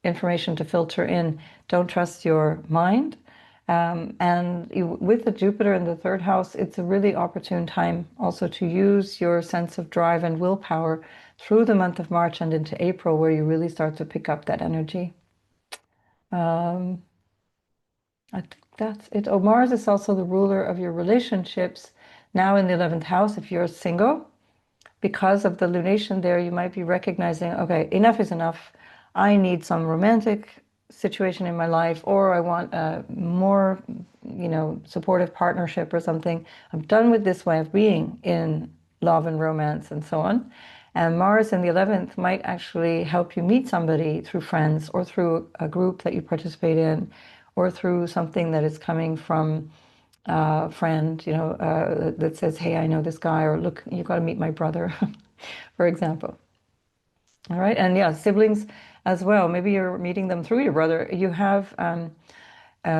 information to filter in. Don't trust your mind. With the Jupiter in the third house, it's a really opportune time also to use your sense of drive and willpower through the month of March and into April, where you really start to pick up that energy. I think that's it. Oh, Mars is also the ruler of your relationships now in the 11th house. If you're single, because of the lunation there, you might be recognizing, okay, enough is enough. I need some romantic situation in my life, or I want a more, supportive partnership or something. I'm done with this way of being in love and romance and so on. And Mars in the 11th might actually help you meet somebody through friends, or through a group that you participate in, or through something that is coming from a friend, that says, hey, I know this guy, or look, you've got to meet my brother, for example. All right, and yeah, siblings as well. Maybe you're meeting them through your brother. You have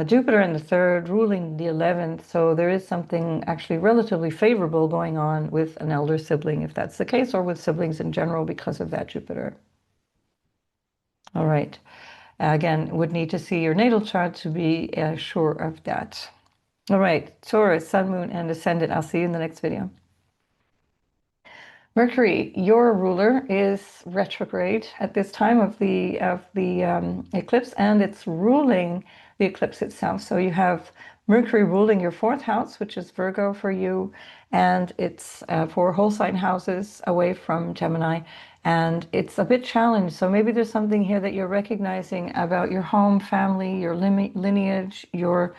Jupiter in the third ruling the 11th, so there is something actually relatively favorable going on with an elder sibling, if that's the case, or with siblings in general because of that Jupiter. All right. Again, would need to see your natal chart to be sure of that. All right, Taurus, Sun, Moon, and Ascendant. I'll see you in the next video. Mercury, your ruler, is retrograde at this time of the eclipse, and it's ruling the eclipse itself. So you have Mercury ruling your fourth house, which is Virgo for you, and it's four whole sign houses away from Gemini, and it's a bit challenged. So maybe there's something here that you're recognizing about your home, family, your lineage, your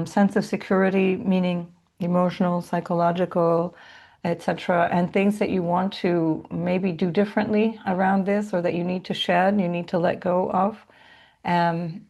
sense of security, meaning emotional, psychological, etc., and things that you want to maybe do differently around this, or that you need to shed, you need to let go of. Um,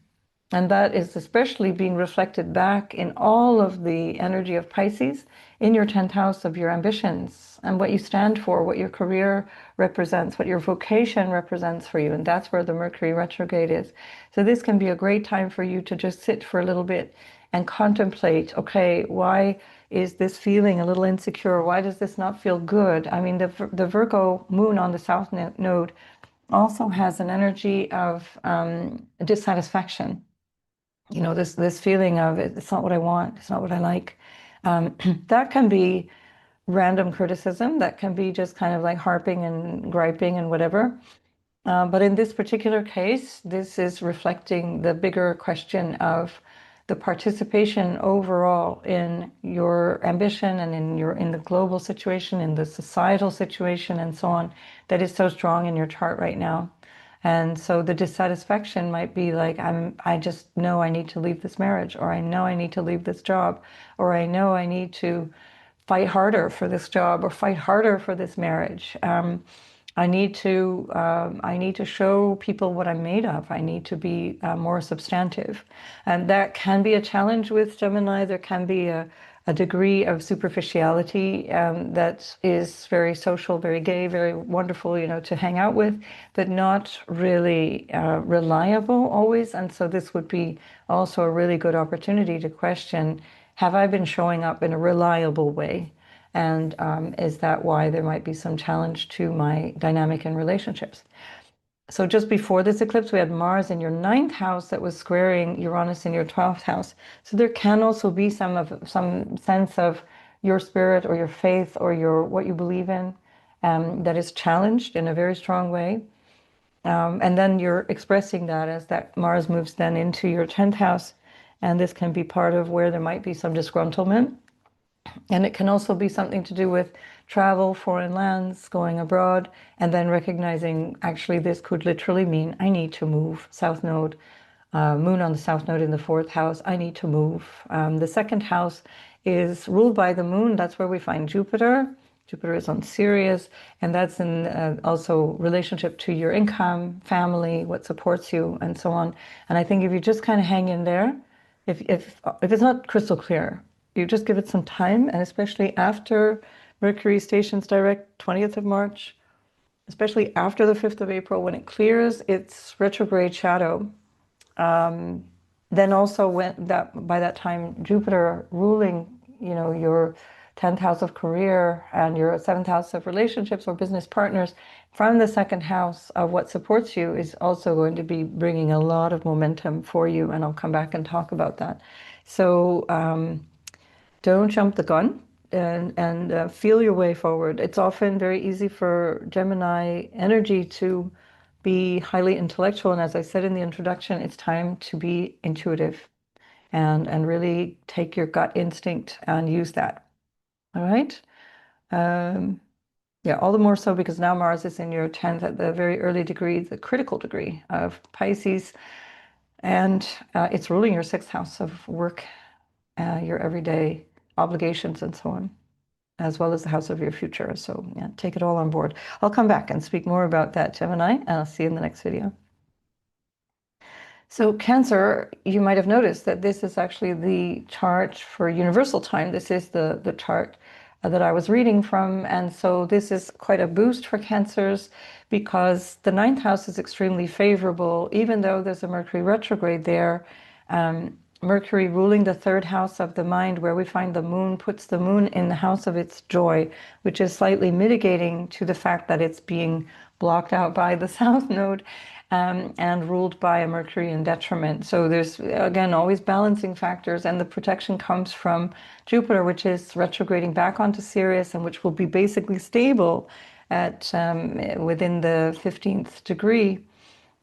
and that is especially being reflected back in all of the energy of Pisces in your 10th house of your ambitions and what you stand for, what your career represents, what your vocation represents for you. And that's where the Mercury retrograde is. So this can be a great time for you to just sit for a little bit and contemplate, okay, why is this feeling a little insecure? Why does this not feel good? I mean, the Virgo moon on the south node also has an energy of dissatisfaction. You know, this feeling of it's not what I want, it's not what I like. That can be random criticism, that can be just kind of like harping and griping and whatever. But in this particular case, this is reflecting the bigger question of the participation overall in your ambition and in the global situation, in the societal situation, and so on, that is so strong in your chart right now. And so the dissatisfaction might be like, I just know I need to leave this marriage, or I know I need to leave this job, or I know I need to fight harder for this job, or fight harder for this marriage. I need to show people what I'm made of. I need to be more substantive, and that can be a challenge with Gemini. There can be a degree of superficiality that is very social, very gay, very wonderful, you know, to hang out with, but not really reliable always. And so this would be also a really good opportunity to question: have I been showing up in a reliable way? And is that why there might be some challenge to my dynamic in relationships? So just before this eclipse, we had Mars in your 9th house that was squaring Uranus in your 12th house. So there can also be some sense of your spirit or your faith or your what you believe in that is challenged in a very strong way. And then you're expressing that as that Mars moves then into your 10th house. And this can be part of where there might be some disgruntlement. And it can also be something to do with travel, foreign lands, going abroad, and then recognizing actually this could literally mean I need to move. South node, moon on the south node in the 4th house, I need to move. The 2nd house is ruled by the moon. That's where we find Jupiter. Jupiter is on Sirius, and that's in also relationship to your income, family, what supports you, and so on. And I think if you just kind of hang in there, if it's not crystal clear, you just give it some time, and especially after Mercury stations direct 20th of March, especially after the 5th of April, when it clears its retrograde shadow, then also by that time, Jupiter ruling, you know, your 10th house of career and your 7th house of relationships or business partners from the 2nd house of what supports you is also going to be bringing a lot of momentum for you. And I'll come back and talk about that. So, don't jump the gun, and feel your way forward. It's often very easy for Gemini energy to be highly intellectual. And as I said in the introduction, it's time to be intuitive and really take your gut instinct and use that. All right. Yeah, all the more so because now Mars is in your 10th at the very early degree, the critical degree of Pisces, and it's ruling your 6th house of work, your everyday obligations and so on, as well as the house of your future. So yeah, take it all on board. I'll come back and speak more about that, Gemini, and I'll see you in the next video. So Cancer, you might have noticed that this is actually the chart for universal time. This is the chart that I was reading from. And so this is quite a boost for Cancers because the 9th house is extremely favorable, even though there's a Mercury retrograde there. Mercury ruling the third house of the mind, where we find the moon, puts the moon in the house of its joy, which is slightly mitigating to the fact that it's being blocked out by the south node, and ruled by a Mercury in detriment. So there's, again, always balancing factors, and the protection comes from Jupiter, which is retrograding back onto Sirius, and which will be basically stable at within the 15th degree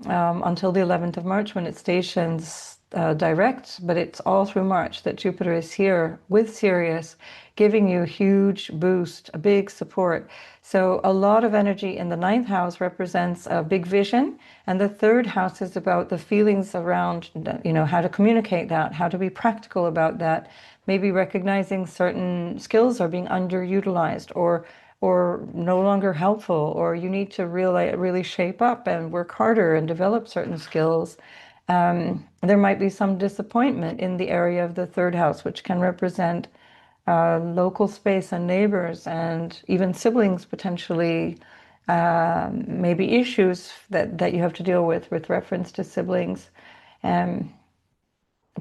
until the 11th of March, when it stations direct, but it's all through March that Jupiter is here with Sirius, giving you a huge boost, a big support. So a lot of energy in the ninth house represents a big vision, and the third house is about the feelings around, how to communicate that, how to be practical about that, maybe recognizing certain skills are being underutilized or no longer helpful, or you need to really shape up and work harder and develop certain skills. There might be some disappointment in the area of the third house, which can represent local space and neighbors and even siblings potentially, maybe issues that you have to deal with reference to siblings.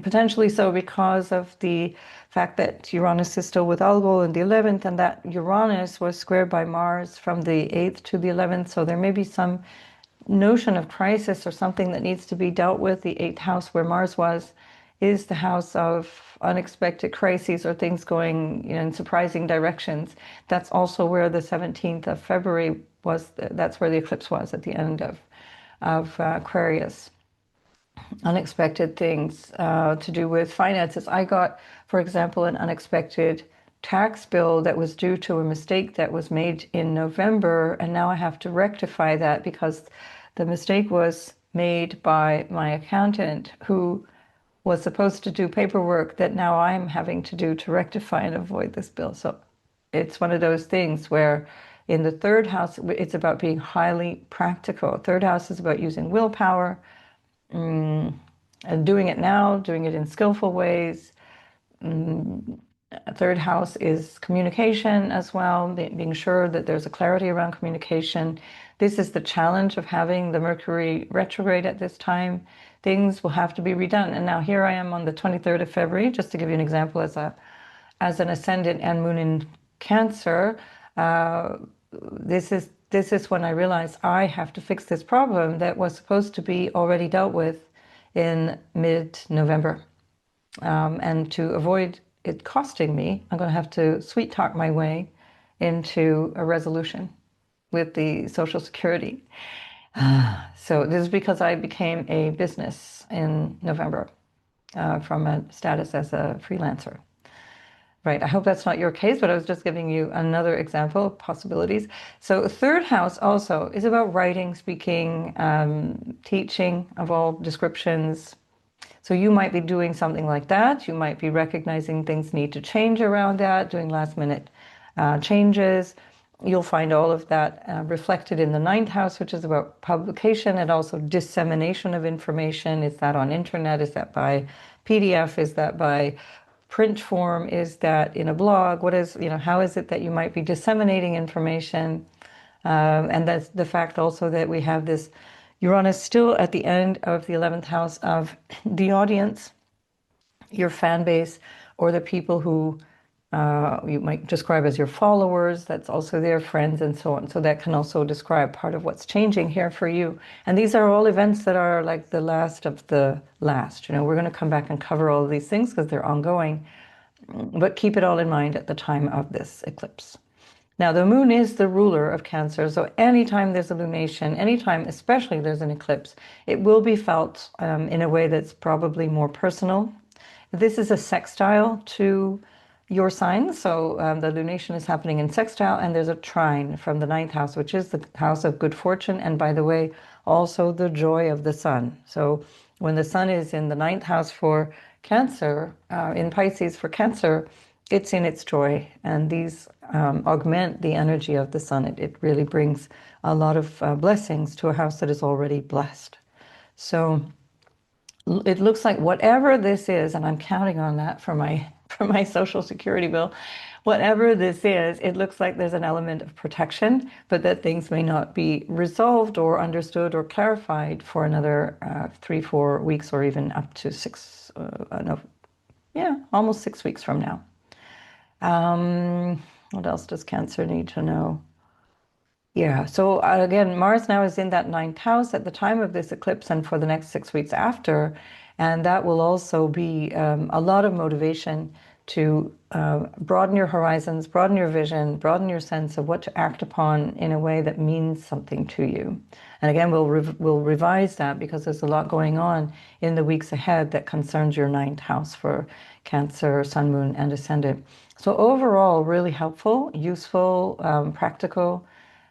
Potentially so because of the fact that Uranus is still with Algol in the 11th, and that Uranus was squared by Mars from the 8th to the 11th. So there may be some notion of crisis or something that needs to be dealt with. The 8th house, where Mars was, is the house of unexpected crises or things going in surprising directions. That's also where the 17th of February was. That's where the eclipse was, at the end of Aquarius. Unexpected things to do with finances. I got, for example, an unexpected tax bill that was due to a mistake that was made in November, and now I have to rectify that because the mistake was made by my accountant, who was supposed to do paperwork that now I'm having to do to rectify and avoid this bill. So it's one of those things where in the third house, it's about being highly practical. Third house is about using willpower, and doing it now, doing it in skillful ways. Third house is communication as well, being sure that there's a clarity around communication. This is the challenge of having the Mercury retrograde at this time. Things will have to be redone. And now here I am on the 23rd of February, just to give you an example, as an ascendant and moon in Cancer. This is when I realized I have to fix this problem that was supposed to be already dealt with in mid-November. And to avoid it costing me, I'm going to have to sweet talk my way into a resolution with the Social Security. So this is because I became a business in November from a status as a freelancer. Right, I hope that's not your case, but I was just giving you another example of possibilities. So third house also is about writing, speaking, teaching of all descriptions. So you might be doing something like that. You might be recognizing things need to change around that, doing last minute changes. You'll find all of that reflected in the ninth house, which is about publication and also dissemination of information. Is that on internet? Is that by PDF? Is that by print form? Is that in a blog? What is, how is it that you might be disseminating information? And that's the fact also that we have this Uranus still at the end of the 11th house of the audience, your fan base, or the people who you might describe as your followers. That's also their friends and so on. So that can also describe part of what's changing here for you. And these are all events that are like the last of the last. We're going to come back and cover all of these things because they're ongoing, but keep it all in mind at the time of this eclipse. Now, the moon is the ruler of Cancer, so anytime there's a lunation, anytime especially there's an eclipse, it will be felt in a way that's probably more personal. This is a sextile to your sign, so the lunation is happening in sextile, and there's a trine from the ninth house, which is the house of good fortune, and by the way, also the joy of the sun. So when the sun is in the ninth house for Cancer, in Pisces for Cancer, it's in its joy, and these augment the energy of the sun. It really brings a lot of blessings to a house that is already blessed. So it looks like whatever this is, and I'm counting on that for my Social Security bill, whatever this is, it looks like there's an element of protection, but that things may not be resolved or understood or clarified for another 3, 4 weeks, or even up to six, no, yeah, almost 6 weeks from now. What else does Cancer need to know? Yeah, so again, Mars now is in that ninth house at the time of this eclipse and for the next 6 weeks after. And that will also be a lot of motivation to broaden your horizons, broaden your vision, broaden your sense of what to act upon in a way that means something to you. And again, we'll revise that because there's a lot going on in the weeks ahead that concerns your ninth house for Cancer, Sun, Moon, and Ascendant. So overall, really helpful, useful, practical.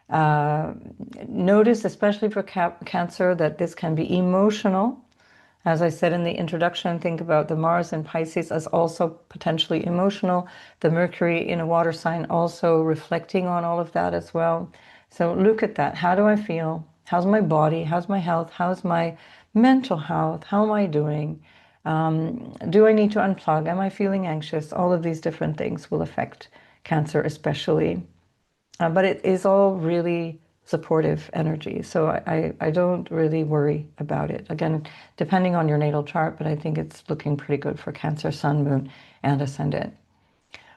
Notice, especially for Cancer, that this can be emotional. As I said in the introduction, think about the Mars in Pisces as also potentially emotional. The Mercury in a water sign also reflecting on all of that as well. So look at that. How do I feel? How's my body? How's my health? How's my mental health? How am I doing? Do I need to unplug? Am I feeling anxious? All of these different things will affect Cancer especially. But it is all really supportive energy. So I don't really worry about it. Again, depending on your natal chart, but I think it's looking pretty good for Cancer, Sun, Moon, and Ascendant.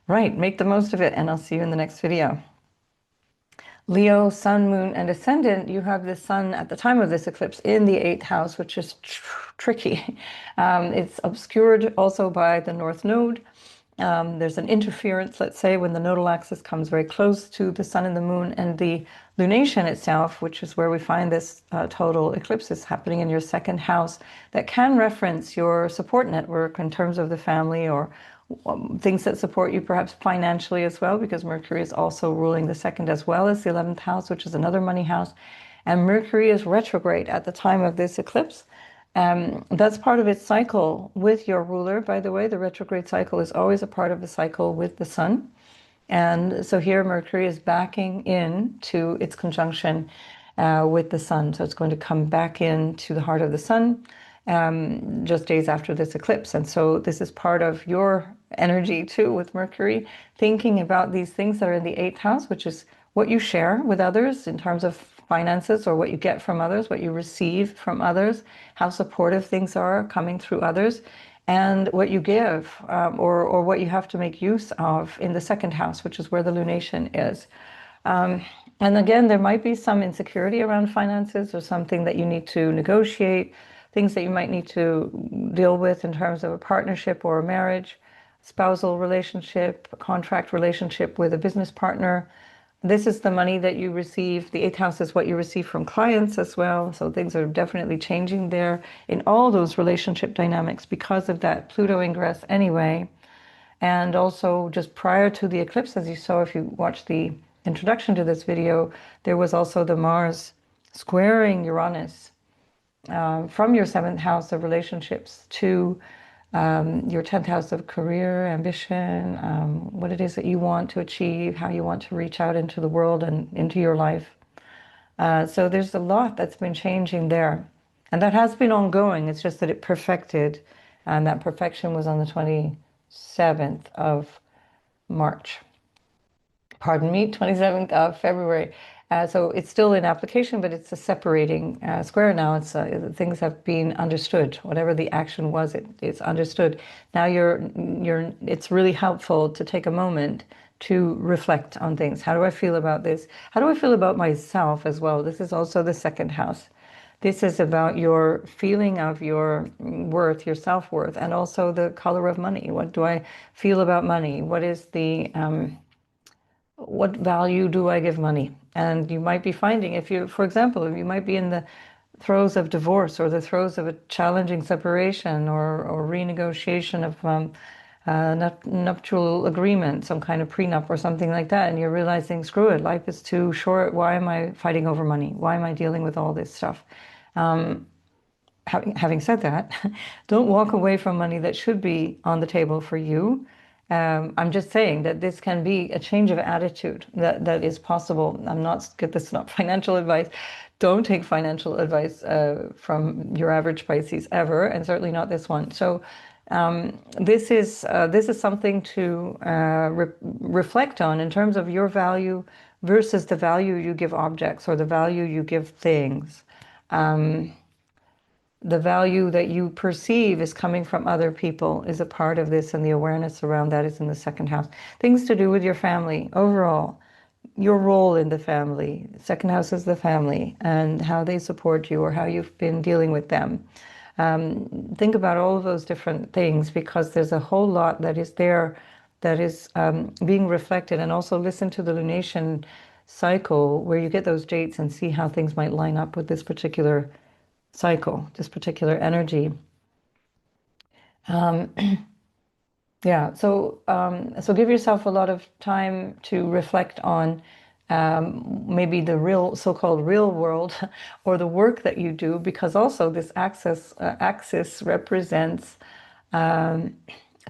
Right, make the most of it, and I'll see you in the next video. Leo, Sun, Moon, and Ascendant, you have the Sun at the time of this eclipse in the 8th house, which is tricky. It's obscured also by the North Node. There's an interference, let's say, when the nodal axis comes very close to the Sun and the Moon, and the lunation itself, which is where we find this total eclipse, is happening in your 2nd house. That can reference your support network in terms of the family, or things that support you perhaps financially as well, because Mercury is also ruling the 2nd as well as the 11th house, which is another money house. And Mercury is retrograde at the time of this eclipse. That's part of its cycle with your ruler. By the way, the retrograde cycle is always a part of the cycle with the Sun. And so here Mercury is backing in to its conjunction with the Sun. So it's going to come back into the heart of the Sun just days after this eclipse. And so this is part of your energy too with Mercury, thinking about these things that are in the 8th house, which is what you share with others in terms of finances, or what you get from others, what you receive from others, how supportive things are coming through others, and what you give, or what you have to make use of in the 2nd house, which is where the lunation is. And again, there might be some insecurity around finances, or something that you need to negotiate, things that you might need to deal with in terms of a partnership or a marriage, spousal relationship, a contract relationship with a business partner. This is the money that you receive. The 8th house is what you receive from clients as well. So things are definitely changing there in all those relationship dynamics because of that Pluto ingress anyway. And also just prior to the eclipse, as you saw if you watched the introduction to this video, there was also the Mars squaring Uranus from your 7th house of relationships to your 10th house of career, ambition, what it is that you want to achieve, how you want to reach out into the world and into your life. So there's a lot that's been changing there. And that has been ongoing. It's just that it perfected. And that perfection was on the 27th of March. Pardon me, 27th of February. So it's still in application, but it's a separating square now. It's things have been understood. Whatever the action was, it's understood. Now it's really helpful to take a moment to reflect on things. How do I feel about this? How do I feel about myself as well? This is also the 2nd house. This is about your feeling of your worth, your self-worth, and also the color of money. What do I feel about money? What is the what value do I give money? And you might be finding, if you, for example, you might be in the throes of divorce, or the throes of a challenging separation, or renegotiation of nuptial agreement, some kind of prenup or something like that, and you're realizing, screw it, life is too short. Why am I fighting over money? Why am I dealing with all this stuff? Having said that, don't walk away from money that should be on the table for you. I'm just saying that this can be a change of attitude that is possible. This is not financial advice. Don't take financial advice from your average Pisces ever, and certainly not this one. So This is something to reflect on in terms of your value versus the value you give objects or the value you give things. The value that you perceive is coming from other people is a part of this, and the awareness around that is in the second house. Things to do with your family overall, your role in the family. Second house is the family and how they support you or how you've been dealing with them. Think about all of those different things, because there's a whole lot that is there that is being reflected. And also listen to the lunation cycle where you get those dates and see how things might line up with this particular cycle, this particular energy. Yeah, so give yourself a lot of time to reflect on maybe the real, so-called real world, or the work that you do, because also this axis represents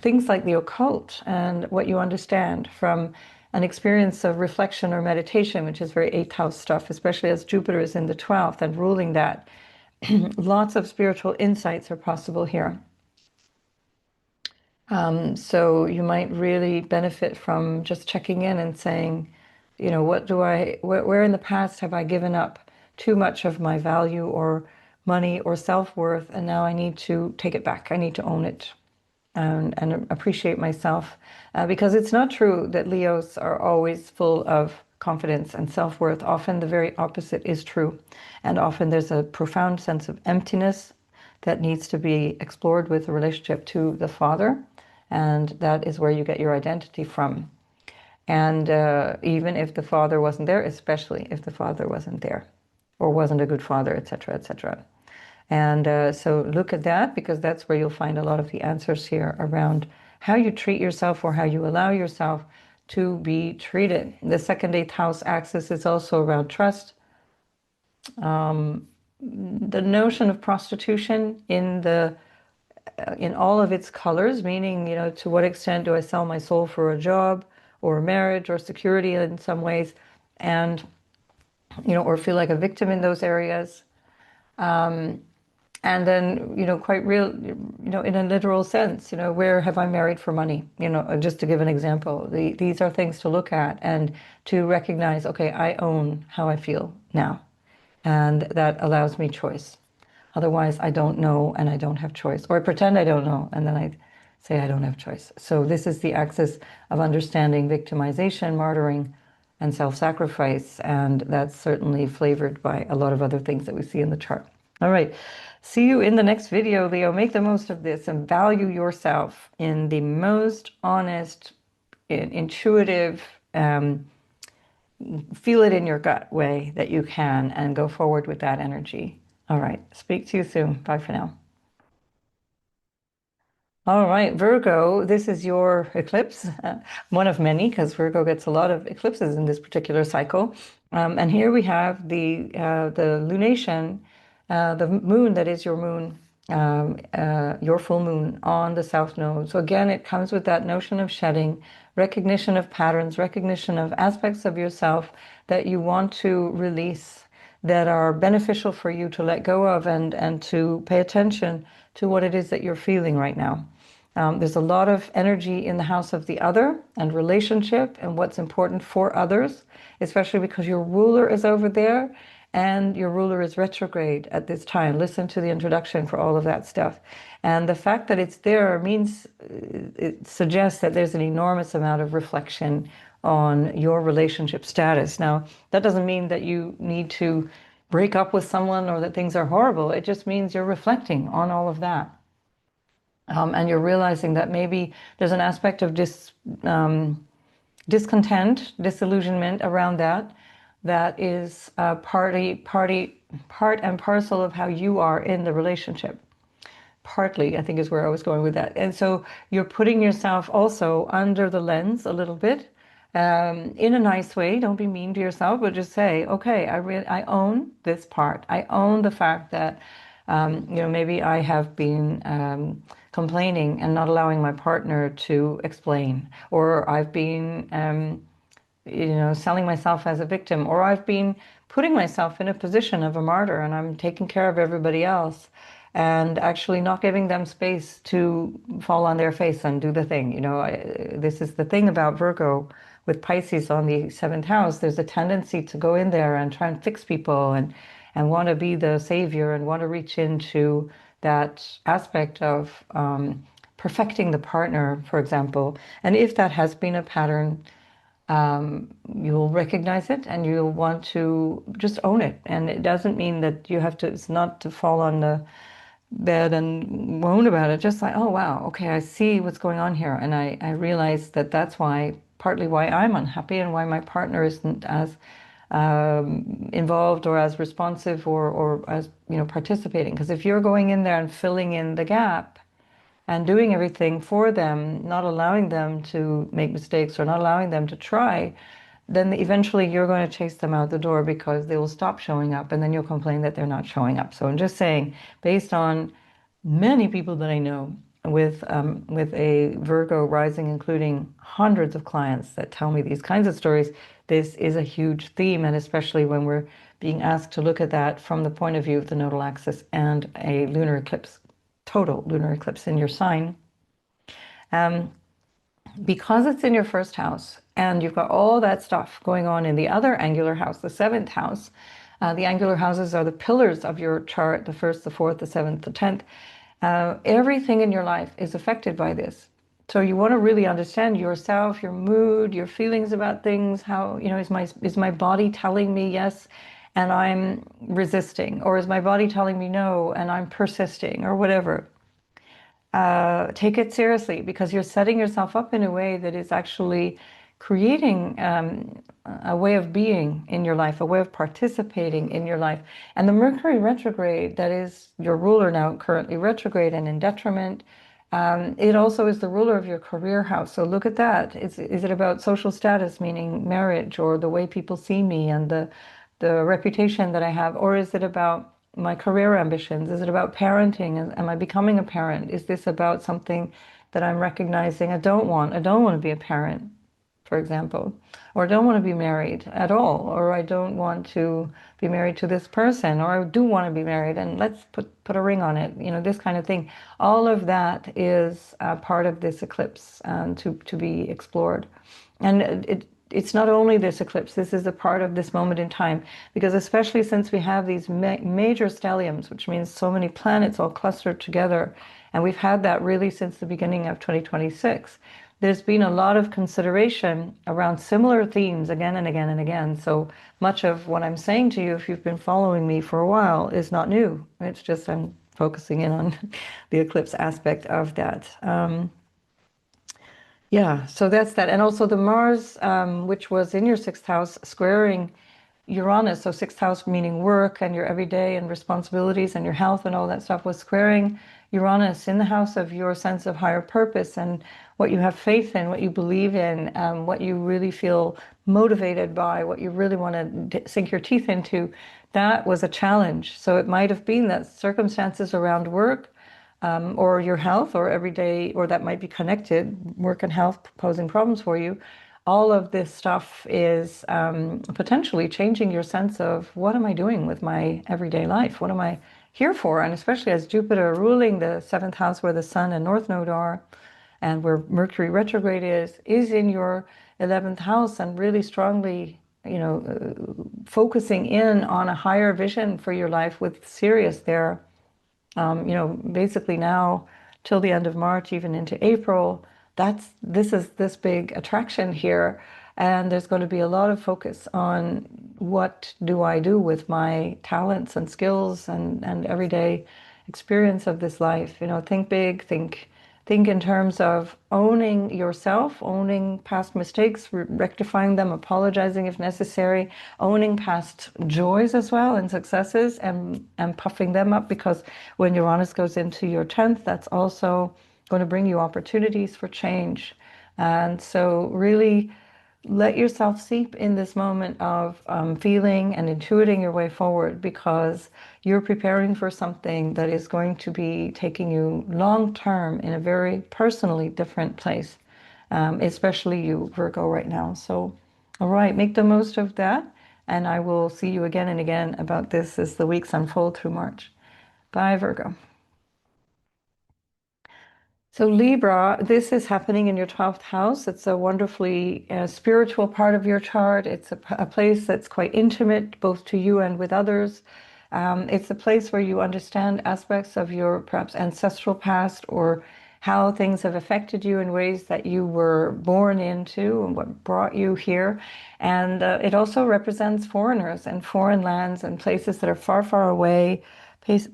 things like the occult and what you understand from an experience of reflection or meditation, which is very eighth house stuff, especially as Jupiter is in the 12th and ruling that. Lots of spiritual insights are possible here. So you might really benefit from just checking in and saying, you know, where in the past have I given up too much of my value or money or self-worth, and now I need to take it back. I need to own it and appreciate myself. Because it's not true that Leos are always full of confidence and self-worth. Often the very opposite is true. And often there's a profound sense of emptiness that needs to be explored with a relationship to the Father. And that is where you get your identity from. And even if the Father wasn't there, especially if the Father wasn't there or wasn't a good father, etc., etc. And so look at that, because that's where you'll find a lot of the answers here around how you treat yourself or how you allow yourself to be treated. The second eighth house axis is also around trust. The notion of prostitution in all of its colors, meaning, you know, to what extent do I sell my soul for a job or a marriage or security in some ways, and, you know, or feel like a victim in those areas. And then, you know, quite real, you know, in a literal sense, you know, where have I married for money? You know, just to give an example, these are things to look at and to recognize, okay, I own how I feel now. And that allows me choice. Otherwise, I don't know and I don't have choice. Or I pretend I don't know and then I say I don't have choice. So this is the axis of understanding victimization, martyring, and self-sacrifice. And that's certainly flavored by a lot of other things that we see in the chart. All right. See you in the next video, Leo. Make the most of this and value yourself in the most honest, intuitive, feel it in your gut way that you can, and go forward with that energy. All right. Speak to you soon. Bye for now. All right, Virgo, this is your eclipse, one of many, because Virgo gets a lot of eclipses in this particular cycle. And here we have the lunation, the moon that is your moon, your full moon on the south node. So again, it comes with that notion of shedding, recognition of patterns, recognition of aspects of yourself that you want to release, that are beneficial for you to let go of, and to pay attention to what it is that you're feeling right now. There's a lot of energy in the house of the other and relationship and what's important for others, especially because your ruler is over there and your ruler is retrograde at this time. Listen to the introduction for all of that stuff. And the fact that it's there means, it suggests that there's an enormous amount of reflection on your relationship status. Now, that doesn't mean that you need to break up with someone or that things are horrible. It just means you're reflecting on all of that. And you're realizing that maybe there's an aspect of discontent, disillusionment around that is part and parcel of how you are in the relationship. Partly, I think, is where I was going with that. And so you're putting yourself also under the lens a little bit, in a nice way. Don't be mean to yourself, but just say, okay, I own this part. I own the fact that, you know, maybe I have been complaining and not allowing my partner to explain, or I've been, you know, selling myself as a victim, or I've been putting myself in a position of a martyr and I'm taking care of everybody else. and actually not giving them space to fall on their face and do the thing. This is the thing about Virgo with Pisces on the seventh house. There's a tendency to go in there and try and fix people and want to be the savior and want to reach into that aspect of perfecting the partner, for example. And if that has been a pattern, you'll recognize it and you'll want to just own it. And it doesn't mean that you have to, it's not to fall on the bed and moan about it, just like, oh, wow, okay, I see what's going on here. And I realize that that's partly why I'm unhappy and why my partner isn't as involved or as responsive or as, participating. Because if you're going in there and filling in the gap, and doing everything for them, not allowing them to make mistakes or not allowing them to try, then eventually you're going to chase them out the door because they will stop showing up and then you'll complain that they're not showing up. So I'm just saying, based on many people that I know with a Virgo rising, including hundreds of clients that tell me these kinds of stories, this is a huge theme, and especially when we're being asked to look at that from the point of view of the nodal axis and a lunar eclipse, total lunar eclipse in your sign. Because it's in your first house and you've got all that stuff going on in the other angular house, the seventh house. The angular houses are the pillars of your chart, the first, the fourth, the seventh, the 10th. Everything in your life is affected by this. So you want to really understand yourself, your mood, your feelings about things. How, is my body telling me yes and I'm resisting? Or is my body telling me no and I'm persisting, or whatever? Take it seriously, because you're setting yourself up in a way that is actually creating a way of being in your life, a way of participating in your life. And the Mercury retrograde, that is your ruler now, currently retrograde and in detriment, it also is the ruler of your career house. So look at that. Is it about social status, meaning marriage, or the way people see me and the reputation that I have? Or is it about my career ambitions? Is it about parenting? Am I becoming a parent? Is this about something that I'm recognizing I don't want? I don't want to be a parent, for example, or I don't want to be married at all, or I don't want to be married to this person, or I do want to be married and let's put a ring on it, this kind of thing. All of that is part of this eclipse to be explored. And it's not only this eclipse, this is a part of this moment in time, because especially since we have these major stelliums, which means so many planets all clustered together, and we've had that really since the beginning of 2026, there's been a lot of consideration around similar themes again and again and again. So much of what I'm saying to you, if you've been following me for a while, is not new. It's just I'm focusing in on the eclipse aspect of that. Yeah, so that's that. And also the Mars, which was in your sixth house, squaring Uranus, so sixth house meaning work and your everyday and responsibilities and your health and all that stuff, was squaring Uranus in the house of your sense of higher purpose and what you have faith in, what you believe in, what you really feel motivated by, what you really want to sink your teeth into. That was a challenge. So it might have been that circumstances around work, or your health, or everyday, or that might be connected, work and health posing problems for you. All of this stuff is potentially changing your sense of, what am I doing with my everyday life? What am I here for? And especially as Jupiter ruling the seventh house where the Sun and North Node are, and where Mercury retrograde is in your 11th house, and really strongly, focusing in on a higher vision for your life with Sirius there. Basically now till the end of March, even into April, this is this big attraction here. And there's going to be a lot of focus on, what do I do with my talents and skills and everyday experience of this life? Think big, think in terms of owning yourself, owning past mistakes, rectifying them, apologizing if necessary, owning past joys as well and successes, and puffing them up, because when Uranus goes into your 10th, that's also going to bring you opportunities for change. And so really let yourself seep in this moment of feeling and intuiting your way forward, because you're preparing for something that is going to be taking you long term in a very personally different place, especially you, Virgo, right now. So, all right, make the most of that. And I will see you again and again about this as the weeks unfold through March. Bye, Virgo. So Libra, this is happening in your 12th house. It's a wonderfully spiritual part of your chart. It's a place that's quite intimate, both to you and with others. It's a place where you understand aspects of your perhaps ancestral past or how things have affected you in ways that you were born into and what brought you here. And it also represents foreigners and foreign lands and places that are far, far away,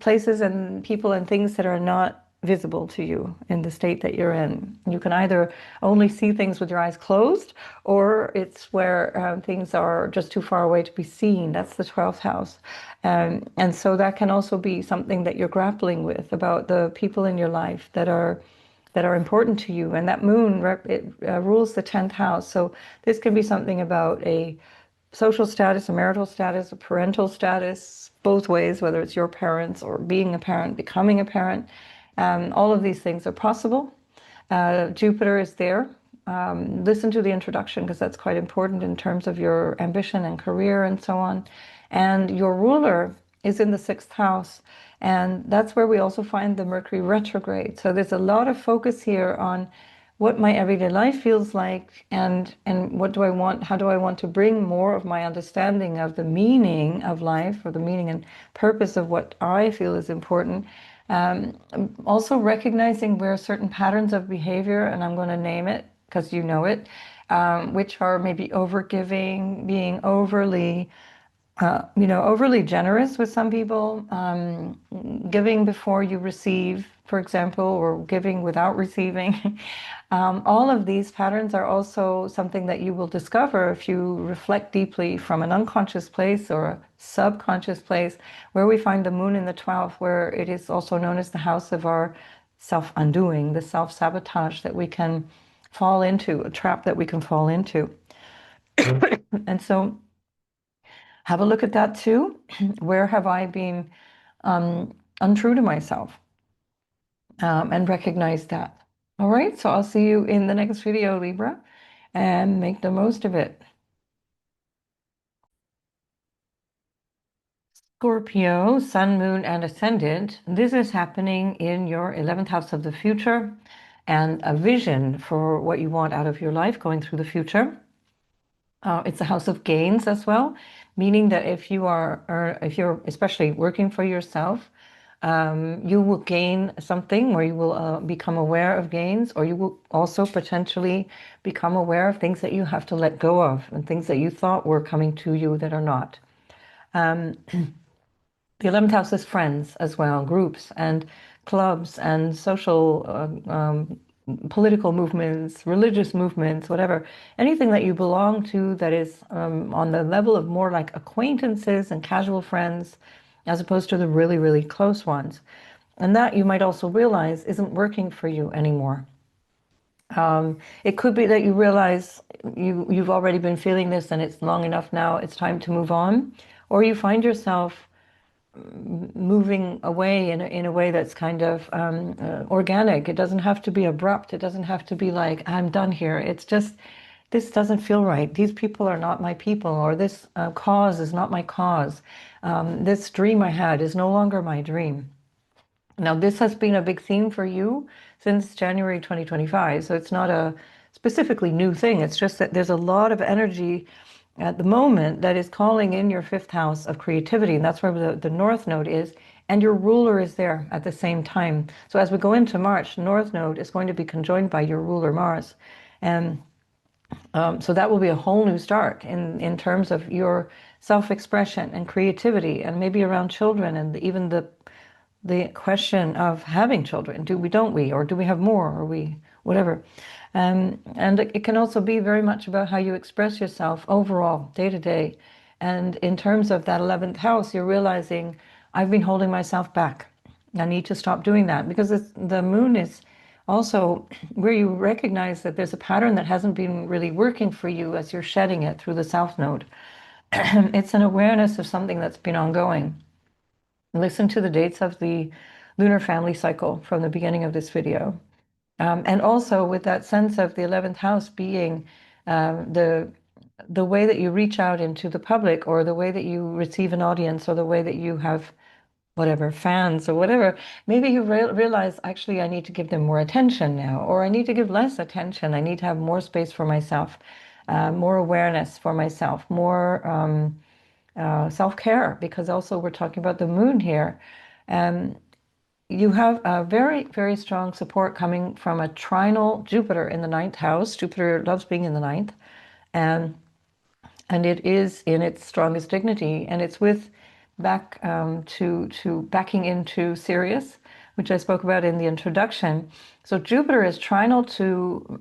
places and people and things that are not visible to you in the state that you're in. You can either only see things with your eyes closed, or it's where things are just too far away to be seen. That's the 12th house. And so that can also be something that you're grappling with about the people in your life that are important to you. And that moon rules the 10th house. So this can be something about a social status, a marital status, a parental status, both ways, whether it's your parents or being a parent, becoming a parent. All of these things are possible. Jupiter is there. Listen to the introduction because that's quite important in terms of your ambition and career and so on. And your ruler is in the 6th house. And that's where we also find the Mercury retrograde. So there's a lot of focus here on what my everyday life feels like and what do I want, how do I want to bring more of my understanding of the meaning of life or the meaning and purpose of what I feel is important. Also recognizing where certain patterns of behavior, and I'm going to name it because you know it, which are maybe overgiving, being overly overly generous with some people, giving before you receive, for example, or giving without receiving. All of these patterns are also something that you will discover if you reflect deeply from an unconscious place or a subconscious place, where we find the moon in the 12th, where it is also known as the house of our self-undoing, the self-sabotage that we can fall into, a trap that we can fall into. And so have a look at that too. Where have I been untrue to myself? And recognize that. All right, so I'll see you in the next video, Libra, and make the most of it. Scorpio, Sun, Moon, and Ascendant. This is happening in your 11th house of the future and a vision for what you want out of your life going through the future. It's a house of gains as well, meaning that if you're especially working for yourself, you will gain something, or you will become aware of gains, or you will also potentially become aware of things that you have to let go of and things that you thought were coming to you that are not. The 11th house is friends as well, groups and clubs and social political movements, religious movements, whatever. Anything that you belong to that is on the level of more like acquaintances and casual friends, as opposed to the really, really close ones. And that you might also realize isn't working for you anymore. It could be that you realize you've already been feeling this and it's long enough now, it's time to move on. Or you find yourself moving away in a way that's kind of organic. It doesn't have to be abrupt. It doesn't have to be like, I'm done here. It's just, this doesn't feel right. These people are not my people, or this cause is not my cause. This dream I had is no longer my dream. Now, this has been a big theme for you since January 2025, so it's not a specifically new thing. It's just that there's a lot of energy at the moment that is calling in your 5th house of creativity, and that's where the North Node is, and your ruler is there at the same time. So as we go into March, North Node is going to be conjoined by your ruler Mars, and so that will be a whole new start in terms of your self-expression and creativity, and maybe around children, and even the question of having children. Don't we, or do we have more, or we, whatever. And it can also be very much about how you express yourself overall, day to day. And in terms of that 11th house, you're realizing, I've been holding myself back. I need to stop doing that, because the moon is also where you recognize that there's a pattern that hasn't been really working for you as you're shedding it through the South Node. It's an awareness of something that's been ongoing. Listen to the dates of the lunar family cycle from the beginning of this video. And also with that sense of the 11th house being the way that you reach out into the public, or the way that you receive an audience, or the way that you have whatever, fans or whatever, maybe you realize actually I need to give them more attention now, or I need to give less attention. I need to have more space for myself, more awareness for myself, more self-care, because also we're talking about the moon here. Um, you have a very, very strong support coming from a trinal Jupiter in the ninth house. Jupiter loves being in the ninth, and it is in its strongest dignity, and it's with back to backing into Sirius, which I spoke about in the introduction. So Jupiter is trinal to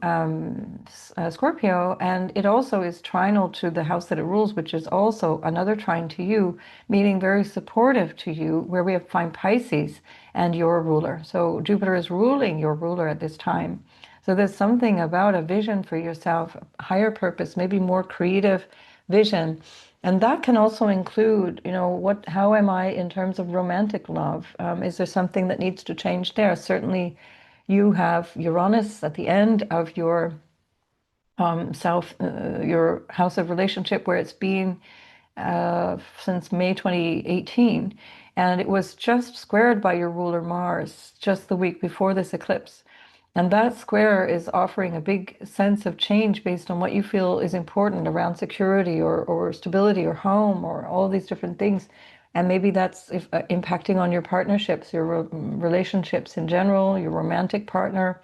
Scorpio, and it also is trinal to the house that it rules, which is also another trine to you, meaning very supportive to you, where we have find Pisces and your ruler. So Jupiter is ruling your ruler at this time. So there's something about a vision for yourself, higher purpose, maybe more creative vision. And that can also include, how am I in terms of romantic love? Is there something that needs to change there? Certainly, you have Uranus at the end of your your house of relationship, where it's been since May 2018, and it was just squared by your ruler Mars just the week before this eclipse. And that square is offering a big sense of change based on what you feel is important around security or stability or home or all these different things. And maybe that's impacting on your partnerships, your relationships in general, your romantic partner.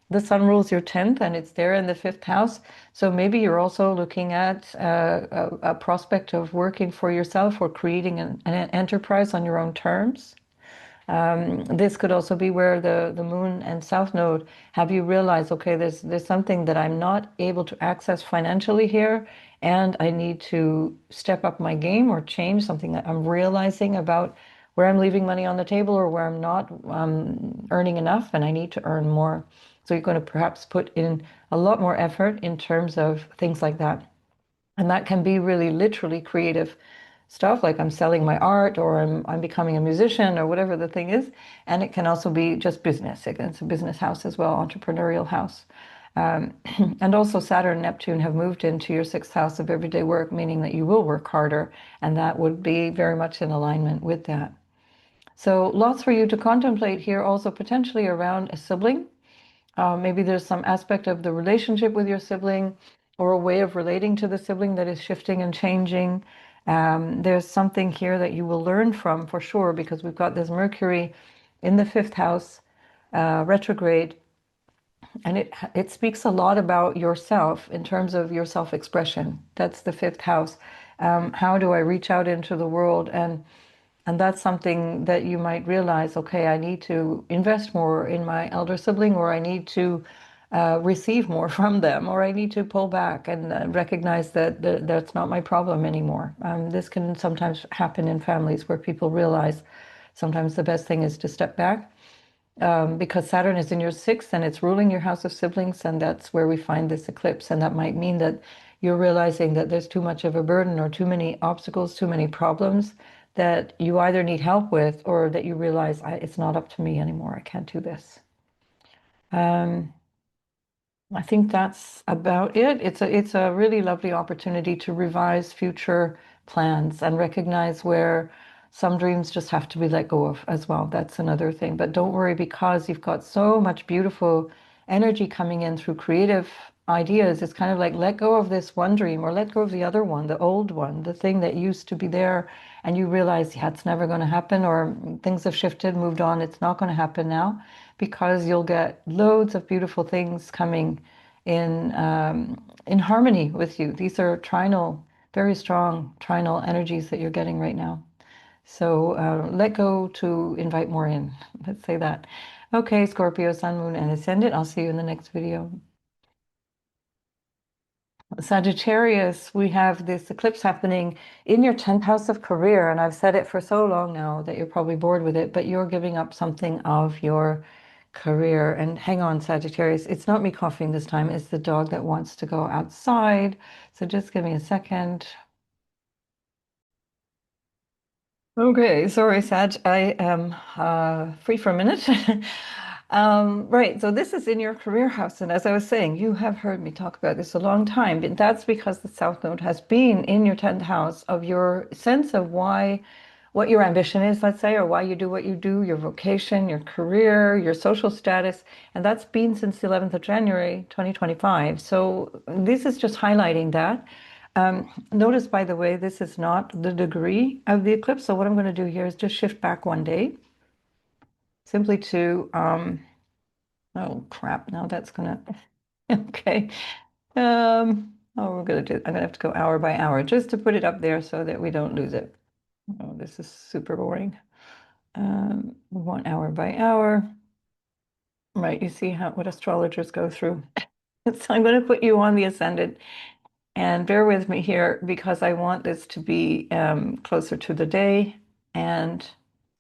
The sun rules your 10th, and it's there in the fifth house. So maybe you're also looking at a prospect of working for yourself or creating an enterprise on your own terms. This could also be where the moon and south node have you realize, okay, there's something that I'm not able to access financially here, and I need to step up my game or change something that I'm realizing about where I'm leaving money on the table or where I'm not earning enough and I need to earn more. So you're going to perhaps put in a lot more effort in terms of things like that. And that can be really literally creative stuff, like I'm selling my art or I'm becoming a musician or whatever the thing is. And it can also be just business. It's a business house as well, entrepreneurial house. Um, and also Saturn and Neptune have moved into your sixth house of everyday work, meaning that you will work harder. And that would be very much in alignment with that. So lots for you to contemplate here, also potentially around a sibling. Maybe there's some aspect of the relationship with your sibling or a way of relating to the sibling that is shifting and changing. There's something here that you will learn from for sure, because we've got this Mercury in the fifth house retrograde, and it speaks a lot about yourself in terms of your self-expression. That's the fifth house. How do I reach out into the world? And that's something that you might realize, okay, I need to invest more in my elder sibling, or I need to receive more from them, or I need to pull back and recognize that that's not my problem anymore. This can sometimes happen in families where people realize sometimes the best thing is to step back, because Saturn is in your sixth and it's ruling your house of siblings, and that's where we find this eclipse. And that might mean that you're realizing that there's too much of a burden or too many obstacles, too many problems that you either need help with, or that you realize it's not up to me anymore. I can't do this. Um, I think that's about it. It's a really lovely opportunity to revise future plans and recognize where some dreams just have to be let go of as well. That's another thing. But don't worry, because you've got so much beautiful energy coming in through creative ideas. It's kind of like let go of this one dream or let go of the other one, the old one, the thing that used to be there, and you realize, yeah, it's never going to happen, or things have shifted, moved on, it's not going to happen now, because you'll get loads of beautiful things coming in harmony with you. These are trinal, very strong trinal energies that you're getting right now. So let go to invite more in. Let's say that. Okay, Scorpio, Sun, Moon, and Ascendant. I'll see you in the next video. Sagittarius, we have this eclipse happening in your 10th house of career. And I've said it for so long now that you're probably bored with it, but you're giving up something of your career. And hang on, Sagittarius, it's not me coughing this time, it's the dog that wants to go outside. So just give me a second. Okay, sorry, Sag. I am free for a minute. Right, so this is in your career house, and as I was saying, you have heard me talk about this a long time, but that's because the South Node has been in your 10th house of your sense of what your ambition is, let's say, or why you do what you do, your vocation, your career, your social status. And that's been since the 11th of January, 2025. So this is just highlighting that. Notice, by the way, this is not the degree of the eclipse. So what I'm going to do here is just shift back one day, simply to, oh crap, now that's going to, okay. Oh, I'm gonna have to go hour by hour just to put it up there so that we don't lose it. Oh, this is super boring. We want hour by hour. Right, you see what astrologers go through. So I'm going to put you on the ascendant, and bear with me here because I want this to be closer to the day. And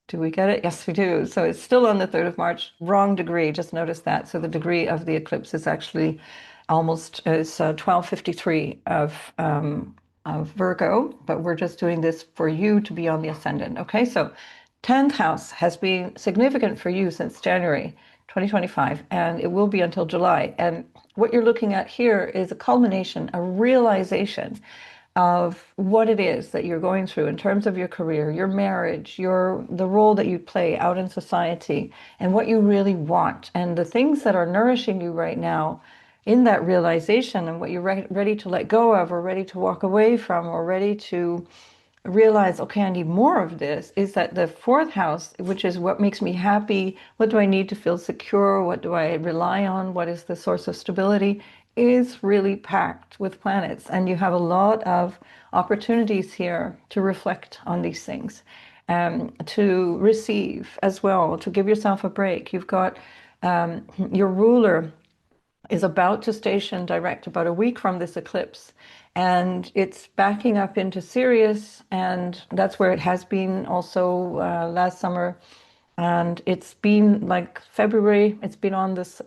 do we get it? Yes, we do. So it's still on the 3rd of March, wrong degree. Just notice that. So the degree of the eclipse is actually almost 12:53 of Virgo, but we're just doing this for you to be on the ascendant. Okay, so 10th house has been significant for you since January 2025, and it will be until July. And what you're looking at here is a culmination, a realization of what it is that you're going through in terms of your career, your marriage, the role that you play out in society, and what you really want, and the things that are nourishing you right now in that realization, and what you're ready to let go of, or ready to walk away from, or ready to realize, okay, I need more of this, is that the 4th house, which is what makes me happy, what do I need to feel secure, what do I rely on, what is the source of stability, is really packed with planets. And you have a lot of opportunities here to reflect on these things, to receive as well, to give yourself a break. You've got your ruler is about to station direct about a week from this eclipse, and it's backing up into Sirius, and that's where it has been also last summer. And it's been like February, it's been on this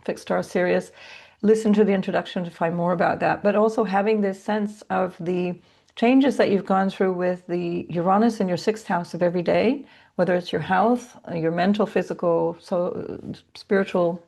fixed star Sirius. Listen to the introduction to find more about that, but also having this sense of the changes that you've gone through with the Uranus in your 6th house of every day, whether it's your health, your mental, physical, so spiritual,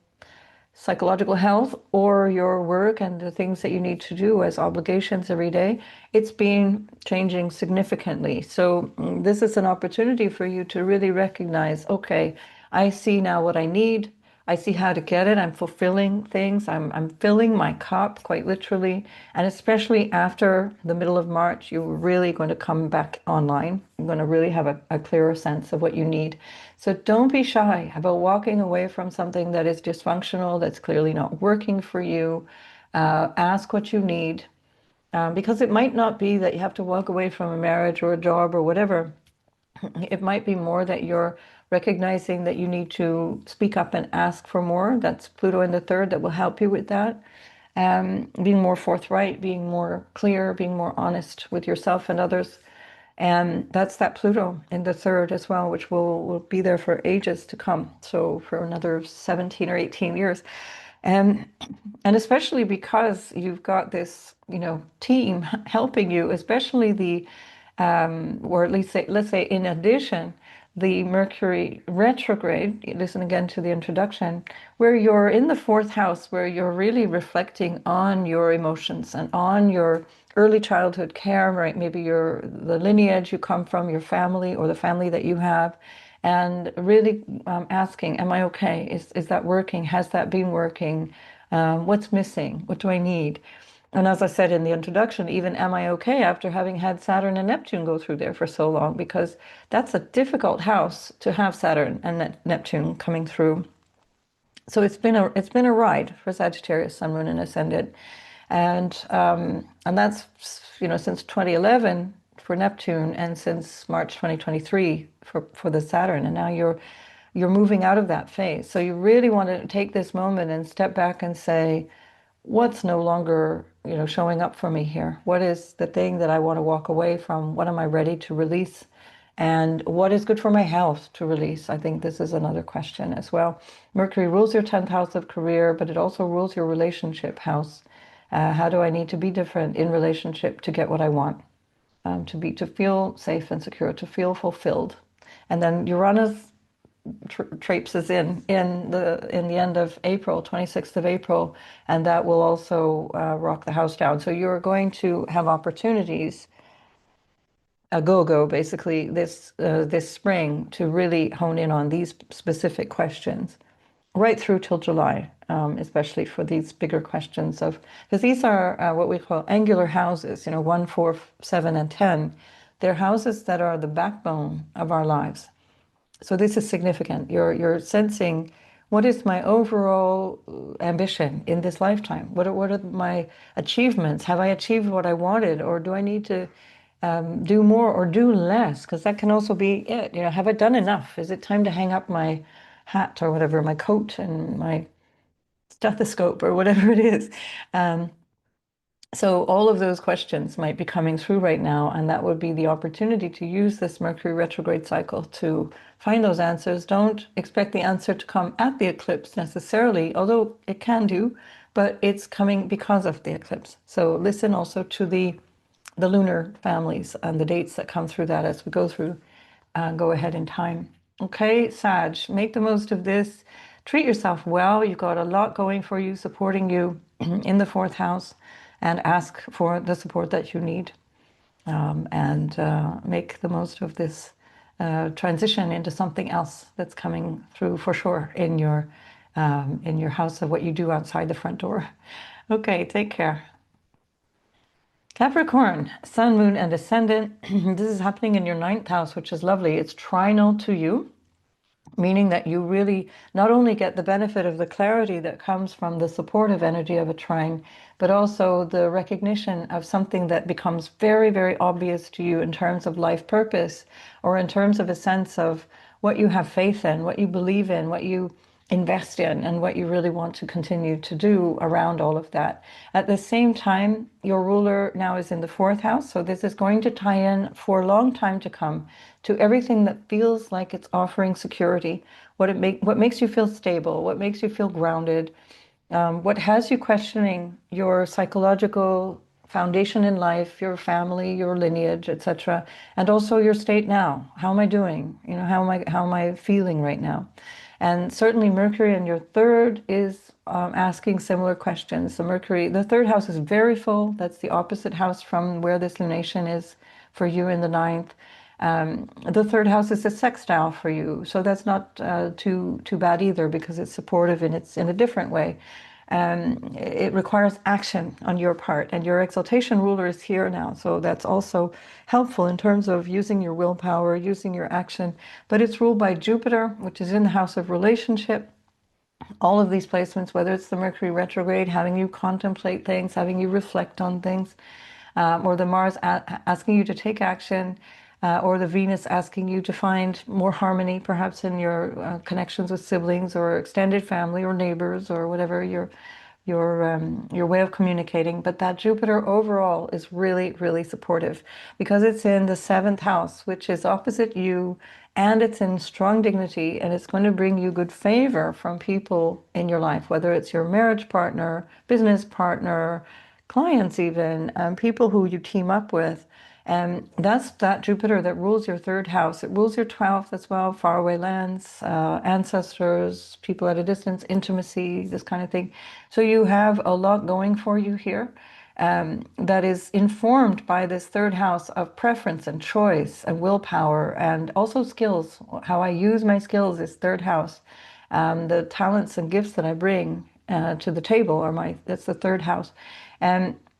psychological health, or your work and the things that you need to do as obligations every day. It's been changing significantly. So this is an opportunity for you to really recognize, okay, I see now what I need. I see how to get it. I'm fulfilling things. I'm filling my cup, quite literally. And especially after the middle of March, you're really going to come back online. You're going to really have a clearer sense of what you need. So don't be shy about walking away from something that is dysfunctional, that's clearly not working for you. Ask what you need, because it might not be that you have to walk away from a marriage or a job or whatever. It might be more that you're recognizing that you need to speak up and ask for more. That's Pluto in the 3rd that will help you with that. Being more forthright, being more clear, being more honest with yourself and others. And that's that Pluto in the 3rd as well, which will be there for ages to come. So for another 17 or 18 years. And especially because you've got this, team helping you, especially or at least let's say in addition, the Mercury retrograde, listen again to the introduction, where you're in the 4th house, where you're really reflecting on your emotions and on your early childhood care, right? Maybe the lineage you come from, your family, or the family that you have, and really asking, am I okay? Is that working? Has that been working? What's missing? What do I need? And as I said in the introduction, even am I okay after having had Saturn and Neptune go through there for so long? Because that's a difficult house to have Saturn and Neptune coming through. So it's been a ride for Sagittarius, Sun, Moon, and Ascendant, and that's since 2011 for Neptune, and since March 2023 for the Saturn, and now you're moving out of that phase. So you really want to take this moment and step back and say, what's no longer, showing up for me here? What is the thing that I want to walk away from? What am I ready to release? And what is good for my health to release? I think this is another question as well. Mercury rules your 10th house of career, but it also rules your relationship house. How do I need to be different in relationship to get what I want? To feel safe and secure, to feel fulfilled. And then Uranus traipses in the end of April, 26th of April, and that will also rock the house down. So you're going to have opportunities a go-go basically this spring to really hone in on these specific questions right through till July, especially for these bigger questions of, because these are what we call angular houses, 1, 4, 7, and 10. They're houses that are the backbone of our lives. So this is significant. You're sensing, what is my overall ambition in this lifetime? What are my achievements? Have I achieved what I wanted, or do I need to do more or do less? Because that can also be it. Have I done enough? Is it time to hang up my hat or whatever, my coat and my stethoscope or whatever it is? Um, so all of those questions might be coming through right now, and that would be the opportunity to use this Mercury retrograde cycle to find those answers. Don't expect the answer to come at the eclipse necessarily, although it can do, but it's coming because of the eclipse. So listen also to the lunar families and the dates that come through that as we go through, go ahead in time. Okay, Sag, make the most of this. Treat yourself well. You've got a lot going for you, supporting you in the fourth house, and ask for the support that you need, and make the most of this transition into something else that's coming through for sure in your house of what you do outside the front door. Okay, take care. Capricorn, Sun, Moon, and Ascendant. This is happening in your ninth house, which is lovely. It's trinal to you, meaning that you really not only get the benefit of the clarity that comes from the supportive energy of a trine, but also the recognition of something that becomes very, very obvious to you in terms of life purpose, or in terms of a sense of what you have faith in, what you believe in, what you invest in, and what you really want to continue to do around all of that. At the same time, your ruler now is in the fourth house, so this is going to tie in for a long time to come to everything that feels like it's offering security, what makes you feel stable, what makes you feel grounded, what has you questioning your psychological foundation in life, your family, your lineage, etc., and also your state now. How am I doing? How am I feeling right now? And certainly Mercury in your third is asking similar questions. So Mercury, the third house is very full. That's the opposite house from where this lunation is for you in the ninth. The third house is a sextile for you, so that's not too bad either, because it's supportive and it's in a different way. It requires action on your part, and your exaltation ruler is here now, so that's also helpful in terms of using your willpower, using your action. But it's ruled by Jupiter, which is in the house of relationship. All of these placements, whether it's the Mercury retrograde, having you contemplate things, having you reflect on things, or the Mars asking you to take action, or the Venus asking you to find more harmony, perhaps in your connections with siblings or extended family or neighbors or whatever your way of communicating. But that Jupiter overall is really, really supportive, because it's in the seventh house, which is opposite you, and it's in strong dignity, and it's going to bring you good favor from people in your life, whether it's your marriage partner, business partner, clients even, people who you team up with. And that's that Jupiter that rules your third house. It rules your 12th as well, faraway lands, ancestors, people at a distance, intimacy, this kind of thing. So you have a lot going for you here, that is informed by this third house of preference and choice and willpower, and also skills. How I use my skills is third house. The talents and gifts that I bring to the table that's the third house.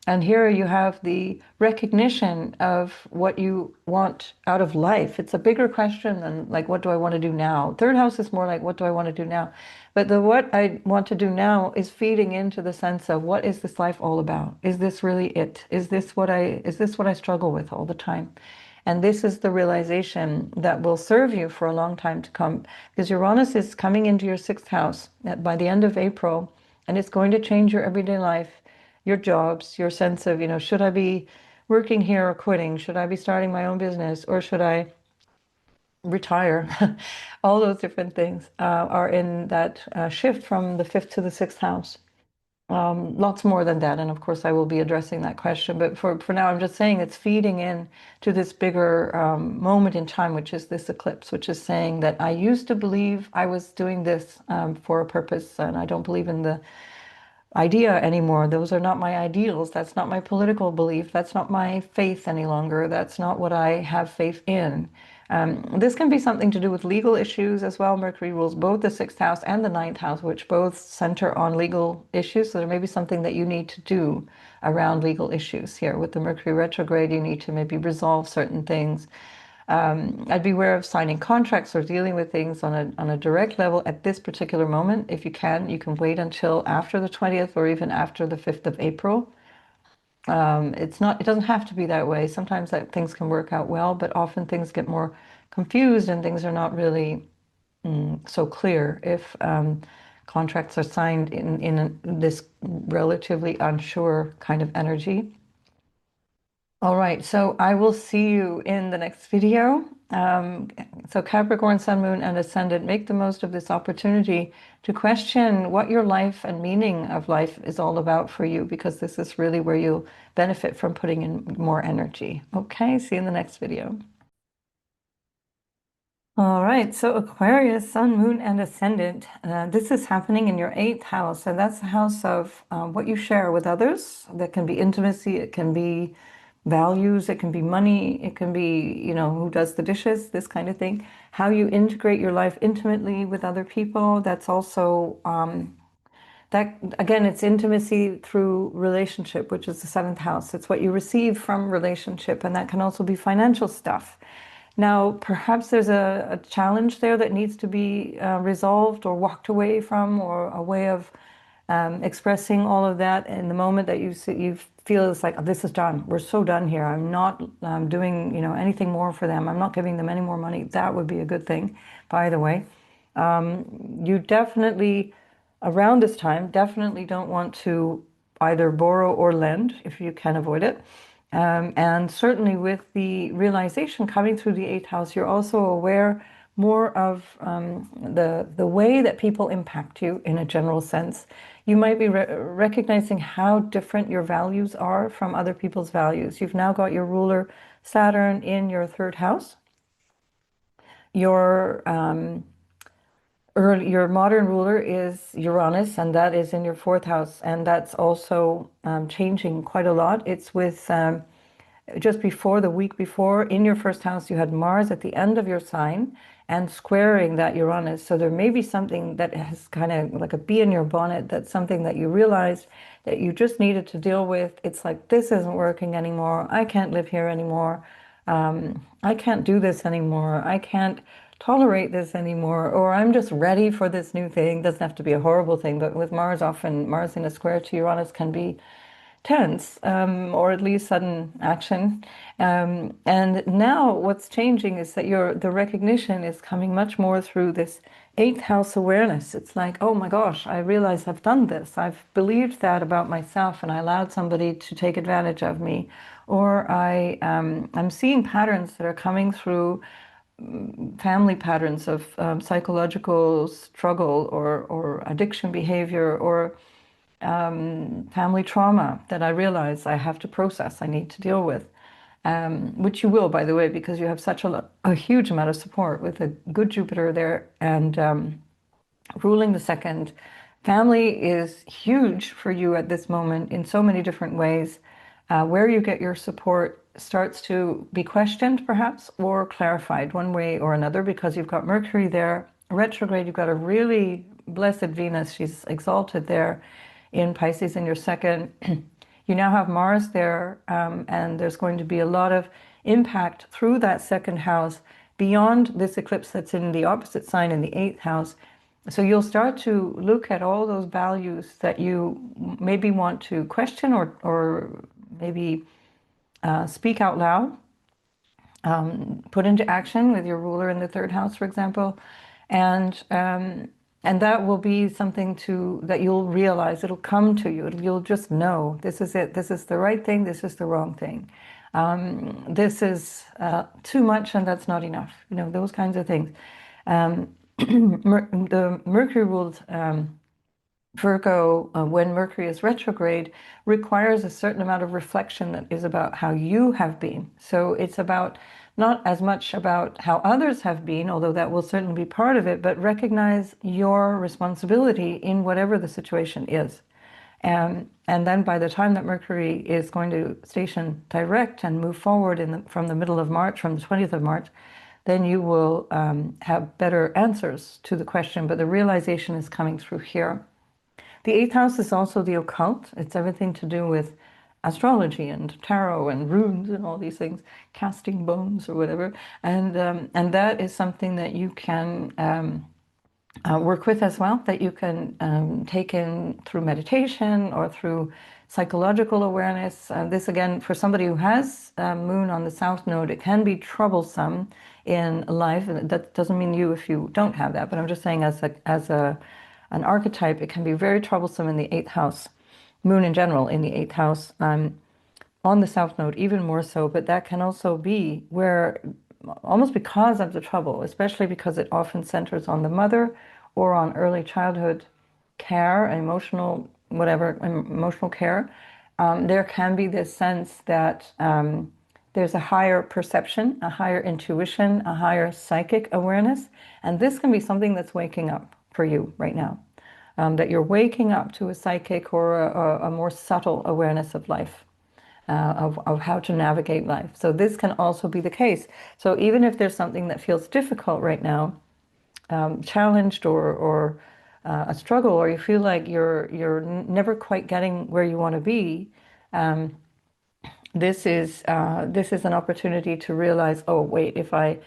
And here you have the recognition of what you want out of life. It's a bigger question than like, what do I want to do now? Third house is more like, what do I want to do now? But the what I want to do now is feeding into the sense of, what is this life all about? Is this really it? Is this what I struggle with all the time? And this is the realization that will serve you for a long time to come, because Uranus is coming into your sixth house by the end of April, and it's going to change your everyday life, your jobs, your sense of, should I be working here or quitting? Should I be starting my own business, or should I retire? All those different things are in that shift from the fifth to the sixth house. Lots more than that, and of course I will be addressing that question, but for now I'm just saying it's feeding in to this bigger moment in time, which is this eclipse, which is saying that I used to believe I was doing this for a purpose, and I don't believe in the idea anymore. Those are not my ideals. That's not my political belief. That's not my faith any longer. That's not what I have faith in. This can be something to do with legal issues as well. Mercury rules both the sixth house and the ninth house, which both center on legal issues. So there may be something that you need to do around legal issues here. With the Mercury retrograde, you need to maybe resolve certain things. I'd be aware of signing contracts or dealing with things on a direct level at this particular moment. If you can wait until after the 20th or even after the 5th of April. It doesn't have to be that way. Sometimes that things can work out well, but often things get more confused and things are not really so clear if contracts are signed in this relatively unsure kind of energy. All right, so I will see you in the next video. So Capricorn, Sun, Moon, and Ascendant, make the most of this opportunity to question what your life and meaning of life is all about for you, because this is really where you'll benefit from putting in more energy. Okay, see you in the next video. All right, so Aquarius, Sun, Moon, and Ascendant. This is happening in your eighth house, and that's the house of what you share with others. That can be intimacy, it can be values, it can be money, it can be, who does the dishes, this kind of thing. How you integrate your life intimately with other people. That's also, that again, it's intimacy through relationship, which is the seventh house. It's what you receive from relationship, and that can also be financial stuff. Now, perhaps there's a challenge there that needs to be resolved or walked away from, or a way of expressing all of that in the moment that you feel it's like, oh, this is done. We're so done here. I'm not doing anything more for them. I'm not giving them any more money. That would be a good thing, by the way. You definitely, around this time, definitely don't want to either borrow or lend if you can avoid it. And certainly with the realization coming through the eighth house, you're also aware more of the way that people impact you in a general sense. You might be recognizing how different your values are from other people's values. You've now got your ruler Saturn in your third house. Your modern ruler is Uranus, and that is in your fourth house, and that's also changing quite a lot. It's with just before, the week before, in your first house, you had Mars at the end of your sign and squaring that Uranus. So there may be something that has kind of like a bee in your bonnet, that's something that you realized that you just needed to deal with. It's like, this isn't working anymore. I can't live here anymore. I can't do this anymore. I can't tolerate this anymore, or I'm just ready for this new thing. Doesn't have to be a horrible thing, but with Mars, often Mars in a square to Uranus can be tense, or at least sudden action. And now what's changing is that the recognition is coming much more through this eighth house awareness. It's like, oh my gosh, I realize I've done this. I've believed that about myself, and I allowed somebody to take advantage of me. Or I'm seeing patterns that are coming through, family patterns of psychological struggle or addiction behavior, or family trauma that I realize I have to process, I need to deal with, which you will, by the way, because you have such a huge amount of support with a good Jupiter there and ruling the second. Family is huge for you at this moment in so many different ways. Where you get your support starts to be questioned, perhaps, or clarified one way or another, because you've got Mercury there retrograde. You've got a really blessed Venus. She's exalted there in Pisces in your second. You now have Mars there, and there's going to be a lot of impact through that second house beyond this eclipse that's in the opposite sign in the eighth house. So you'll start to look at all those values that you maybe want to question, or maybe speak out loud, put into action with your ruler in the third house, for example, and that will be something that you'll realize. It'll come to you. You'll just know, this is it. This is the right thing. This is the wrong thing. This is too much, and that's not enough. Those kinds of things. The Mercury ruled Virgo, when Mercury is retrograde, requires a certain amount of reflection that is about how you have been. So it's about not as much about how others have been, although that will certainly be part of it, but recognize your responsibility in whatever the situation is. And then by the time that Mercury is going to station direct and move forward from the middle of March, from the 20th of March, then you will have better answers to the question. But the realization is coming through here. The eighth house is also the occult. It's everything to do with astrology and tarot and runes and all these things, casting bones or whatever. And that is something that you can work with as well, that you can take in through meditation or through psychological awareness. This again, for somebody who has moon on the south node, it can be troublesome in life. And that doesn't mean you if you don't have that, but I'm just saying as an archetype, it can be very troublesome in the eighth house. Moon in general in the eighth house, on the south node even more so, but that can also be where, almost because of the trouble, especially because it often centers on the mother or on early childhood care, emotional, whatever, emotional care, there can be this sense that there's a higher perception, a higher intuition, a higher psychic awareness, and this can be something that's waking up for you right now. That you're waking up to a psychic or a more subtle awareness of life, of how to navigate life. So this can also be the case. So even if there's something that feels difficult right now, challenged or a struggle, or you feel like you're never quite getting where you want to be, this is an opportunity to realize, oh wait, if I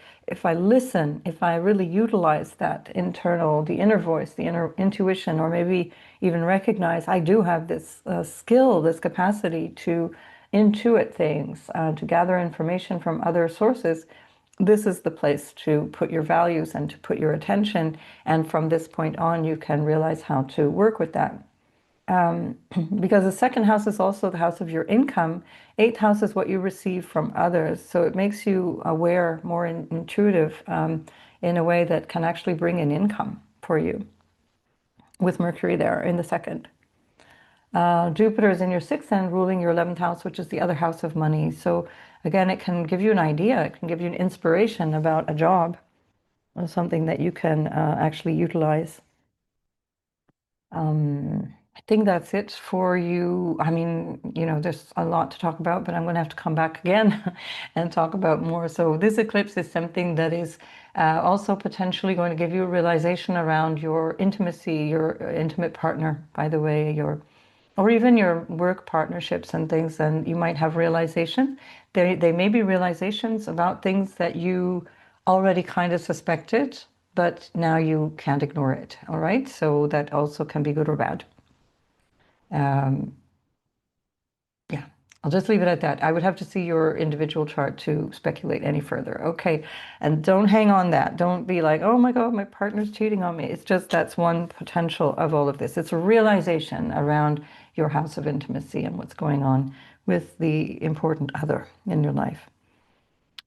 listen, if I really utilize that the inner voice, the inner intuition, or maybe even recognize I do have this skill, this capacity to intuit things, to gather information from other sources, this is the place to put your values and to put your attention. And from this point on, you can realize how to work with that. Because the second house is also the house of your income. Eighth house is what you receive from others. So it makes you aware, more intuitive, in a way that can actually bring in income for you with Mercury there in the second. Jupiter is in your sixth and ruling your 11th house, which is the other house of money. So again, it can give you an idea. It can give you an inspiration about a job or something that you can actually utilize. I think that's it for you. I mean, there's a lot to talk about, but I'm going to have to come back again and talk about more. So this eclipse is something that is also potentially going to give you a realization around your intimacy, your intimate partner, by the way, or even your work partnerships and things. And you might have realization. They may be realizations about things that you already kind of suspected, but now you can't ignore it. All right. So that also can be good or bad. Yeah, I'll just leave it at that. I would have to see your individual chart to speculate any further. Okay. And don't hang on that. Don't be like, oh my God, my partner's cheating on me. It's just that's one potential of all of this. It's a realization around your house of intimacy and what's going on with the important other in your life.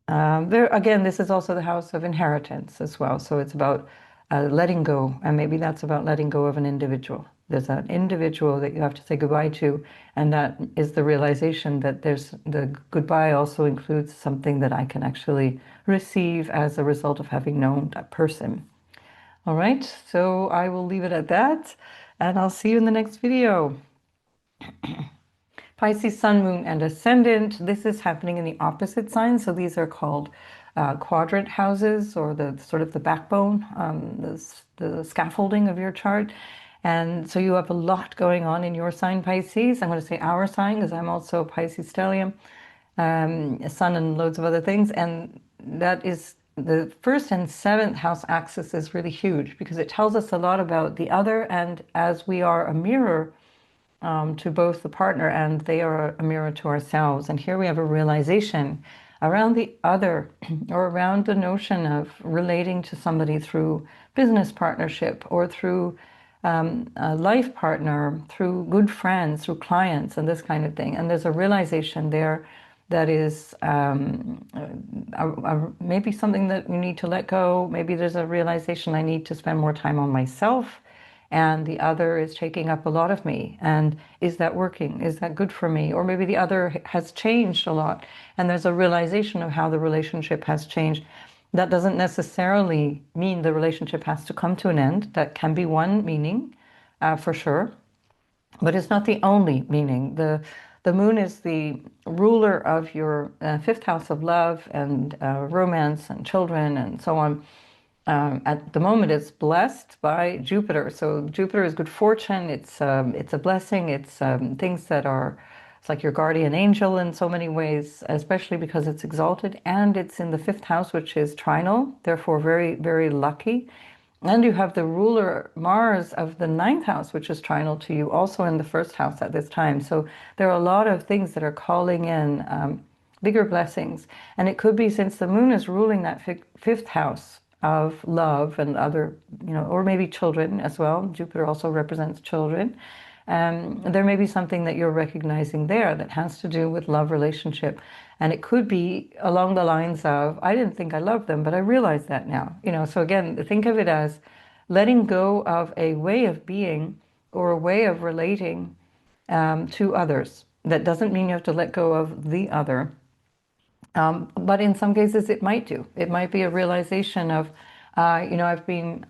Again, this is also the house of inheritance as well. So it's about letting go, and maybe that's about letting go of an individual. There's an individual that you have to say goodbye to, and that is the realization that the goodbye also includes something that I can actually receive as a result of having known that person. All right, so I will leave it at that, and I'll see you in the next video. Pisces, Sun, Moon, and Ascendant. This is happening in the opposite sign. So these are called quadrant houses, or the sort of the backbone, the scaffolding of your chart. And so you have a lot going on in your sign, Pisces. I'm going to say our sign because I'm also Pisces stellium, Sun, and loads of other things. And that is the first and seventh house axis is really huge because it tells us a lot about the other. And as we are a mirror to both the partner and they are a mirror to ourselves. And here we have a realization around the other, or around the notion of relating to somebody through business partnership or through a life partner, through good friends, through clients, and this kind of thing. And there's a realization there that is maybe something that you need to let go. Maybe there's a realization I need to spend more time on myself, and the other is taking up a lot of me. And is that working? Is that good for me? Or maybe the other has changed a lot, and there's a realization of how the relationship has changed. That doesn't necessarily mean the relationship has to come to an end. That can be one meaning, for sure. But it's not the only meaning. The moon is the ruler of your fifth house of love and romance and children and so on. At the moment, it's blessed by Jupiter. So Jupiter is good fortune. It's a blessing. It's things that are, it's like your guardian angel in so many ways, especially because it's exalted, and it's in the fifth house, which is trinal, therefore very, very lucky. And you have the ruler Mars of the ninth house, which is trinal to you, also in the first house at this time. So there are a lot of things that are calling in bigger blessings. And it could be since the moon is ruling that fifth house of love and other, or maybe children as well. Jupiter also represents children. There may be something that you're recognizing there that has to do with love relationship. And it could be along the lines of, I didn't think I loved them, but I realize that now. So again, think of it as letting go of a way of being or a way of relating to others. That doesn't mean you have to let go of the other. But in some cases it might do. It might be a realization of, I've been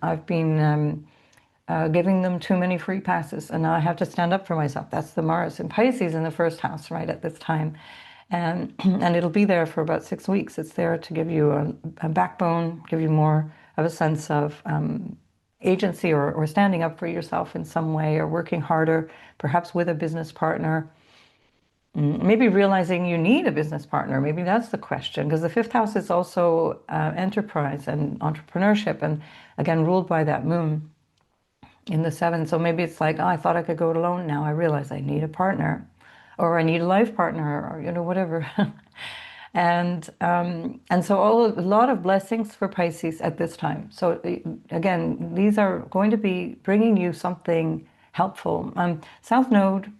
giving them too many free passes, and now I have to stand up for myself. That's the Mars in Pisces in the first house, right at this time. And it'll be there for about 6 weeks. It's there to give you a backbone, give you more of a sense of agency or standing up for yourself in some way, or working harder, perhaps with a business partner. Maybe realizing you need a business partner. Maybe that's the question, because the fifth house is also enterprise and entrepreneurship, and again, ruled by that moon in the seventh. So maybe it's like, oh, I thought I could go it alone. Now I realize I need a partner, or I need a life partner, or whatever. And so a lot of blessings for Pisces at this time. So again, these are going to be bringing you something helpful. South Node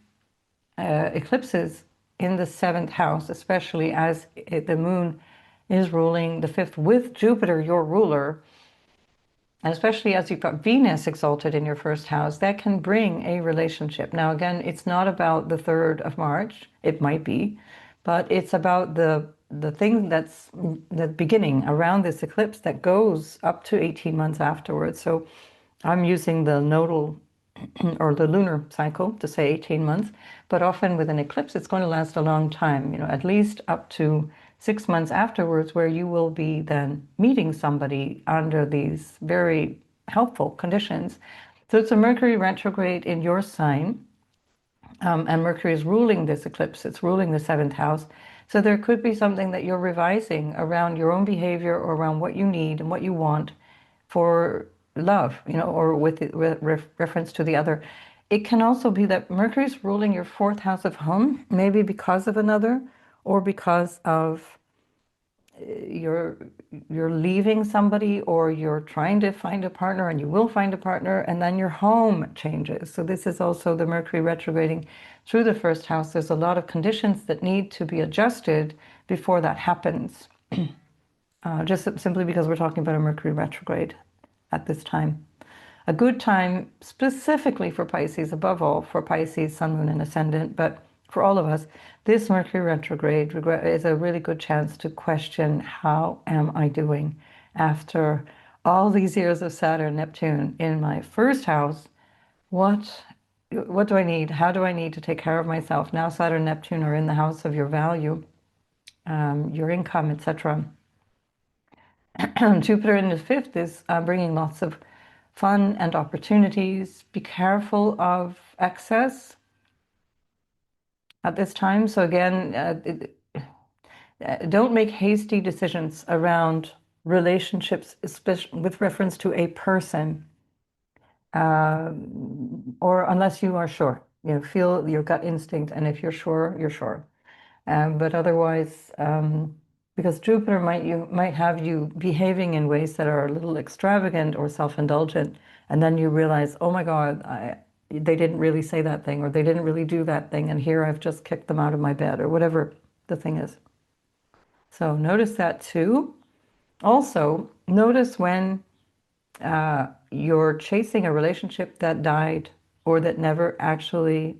eclipses in the seventh house, especially as the moon is ruling the fifth with Jupiter, your ruler, and especially as you've got Venus exalted in your first house, that can bring a relationship. Now, again, it's not about the 3rd of March. It might be, but it's about the thing that's the beginning around this eclipse that goes up to 18 months afterwards. So I'm using the nodal or the lunar cycle to say 18 months, but often with an eclipse, it's going to last a long time, at least up to 6 months afterwards, where you will be then meeting somebody under these very helpful conditions. So it's a Mercury retrograde in your sign, and Mercury is ruling this eclipse. It's ruling the seventh house. So there could be something that you're revising around your own behavior or around what you need and what you want for love, or with reference to the other. It can also be that Mercury is ruling your fourth house of home, maybe because of another, or because of you're leaving somebody, or you're trying to find a partner, and you will find a partner, and then your home changes. So this is also the Mercury retrograding through the first house. There's a lot of conditions that need to be adjusted before that happens. Just simply because we're talking about a Mercury retrograde at this time. A good time specifically for Pisces, above all for Pisces, Sun, Moon, and Ascendant, but for all of us, this Mercury retrograde is a really good chance to question, how am I doing after all these years of Saturn, Neptune in my first house? What do I need? How do I need to take care of myself? Now Saturn, Neptune are in the house of your value, your income, etc. Jupiter in the fifth is bringing lots of fun and opportunities. Be careful of excess at this time. So again, don't make hasty decisions around relationships, especially with reference to a person, or unless you are sure. Feel your gut instinct, and if you're sure, you're sure. But otherwise, because Jupiter might have you behaving in ways that are a little extravagant or self-indulgent, and then you realize, oh my God, they didn't really say that thing, or they didn't really do that thing, and here I've just kicked them out of my bed, or whatever the thing is. So notice that too. Also, notice when you're chasing a relationship that died or that never actually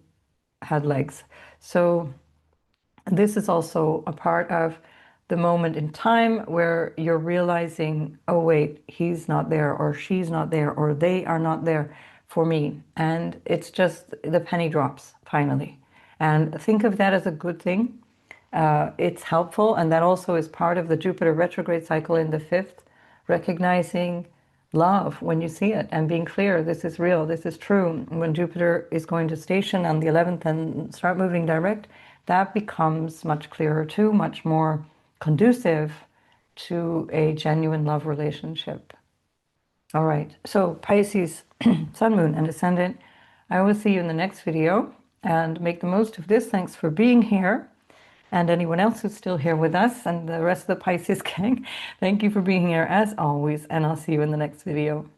had legs. So this is also a part of the moment in time where you're realizing, oh wait, he's not there, or she's not there, or they are not there for me. And it's just the penny drops finally. And think of that as a good thing. It's helpful, and that also is part of the Jupiter retrograde cycle in the fifth, recognizing love when you see it and being clear, this is real, this is true. When Jupiter is going to station on the 11th and start moving direct, that becomes much clearer too, much more conducive to a genuine love relationship. All right, so Pisces, Sun, Moon, and Ascendant, I will see you in the next video, and make the most of this. Thanks for being here. And anyone else who's still here with us, and the rest of the Pisces gang, thank you for being here as always, and I'll see you in the next video.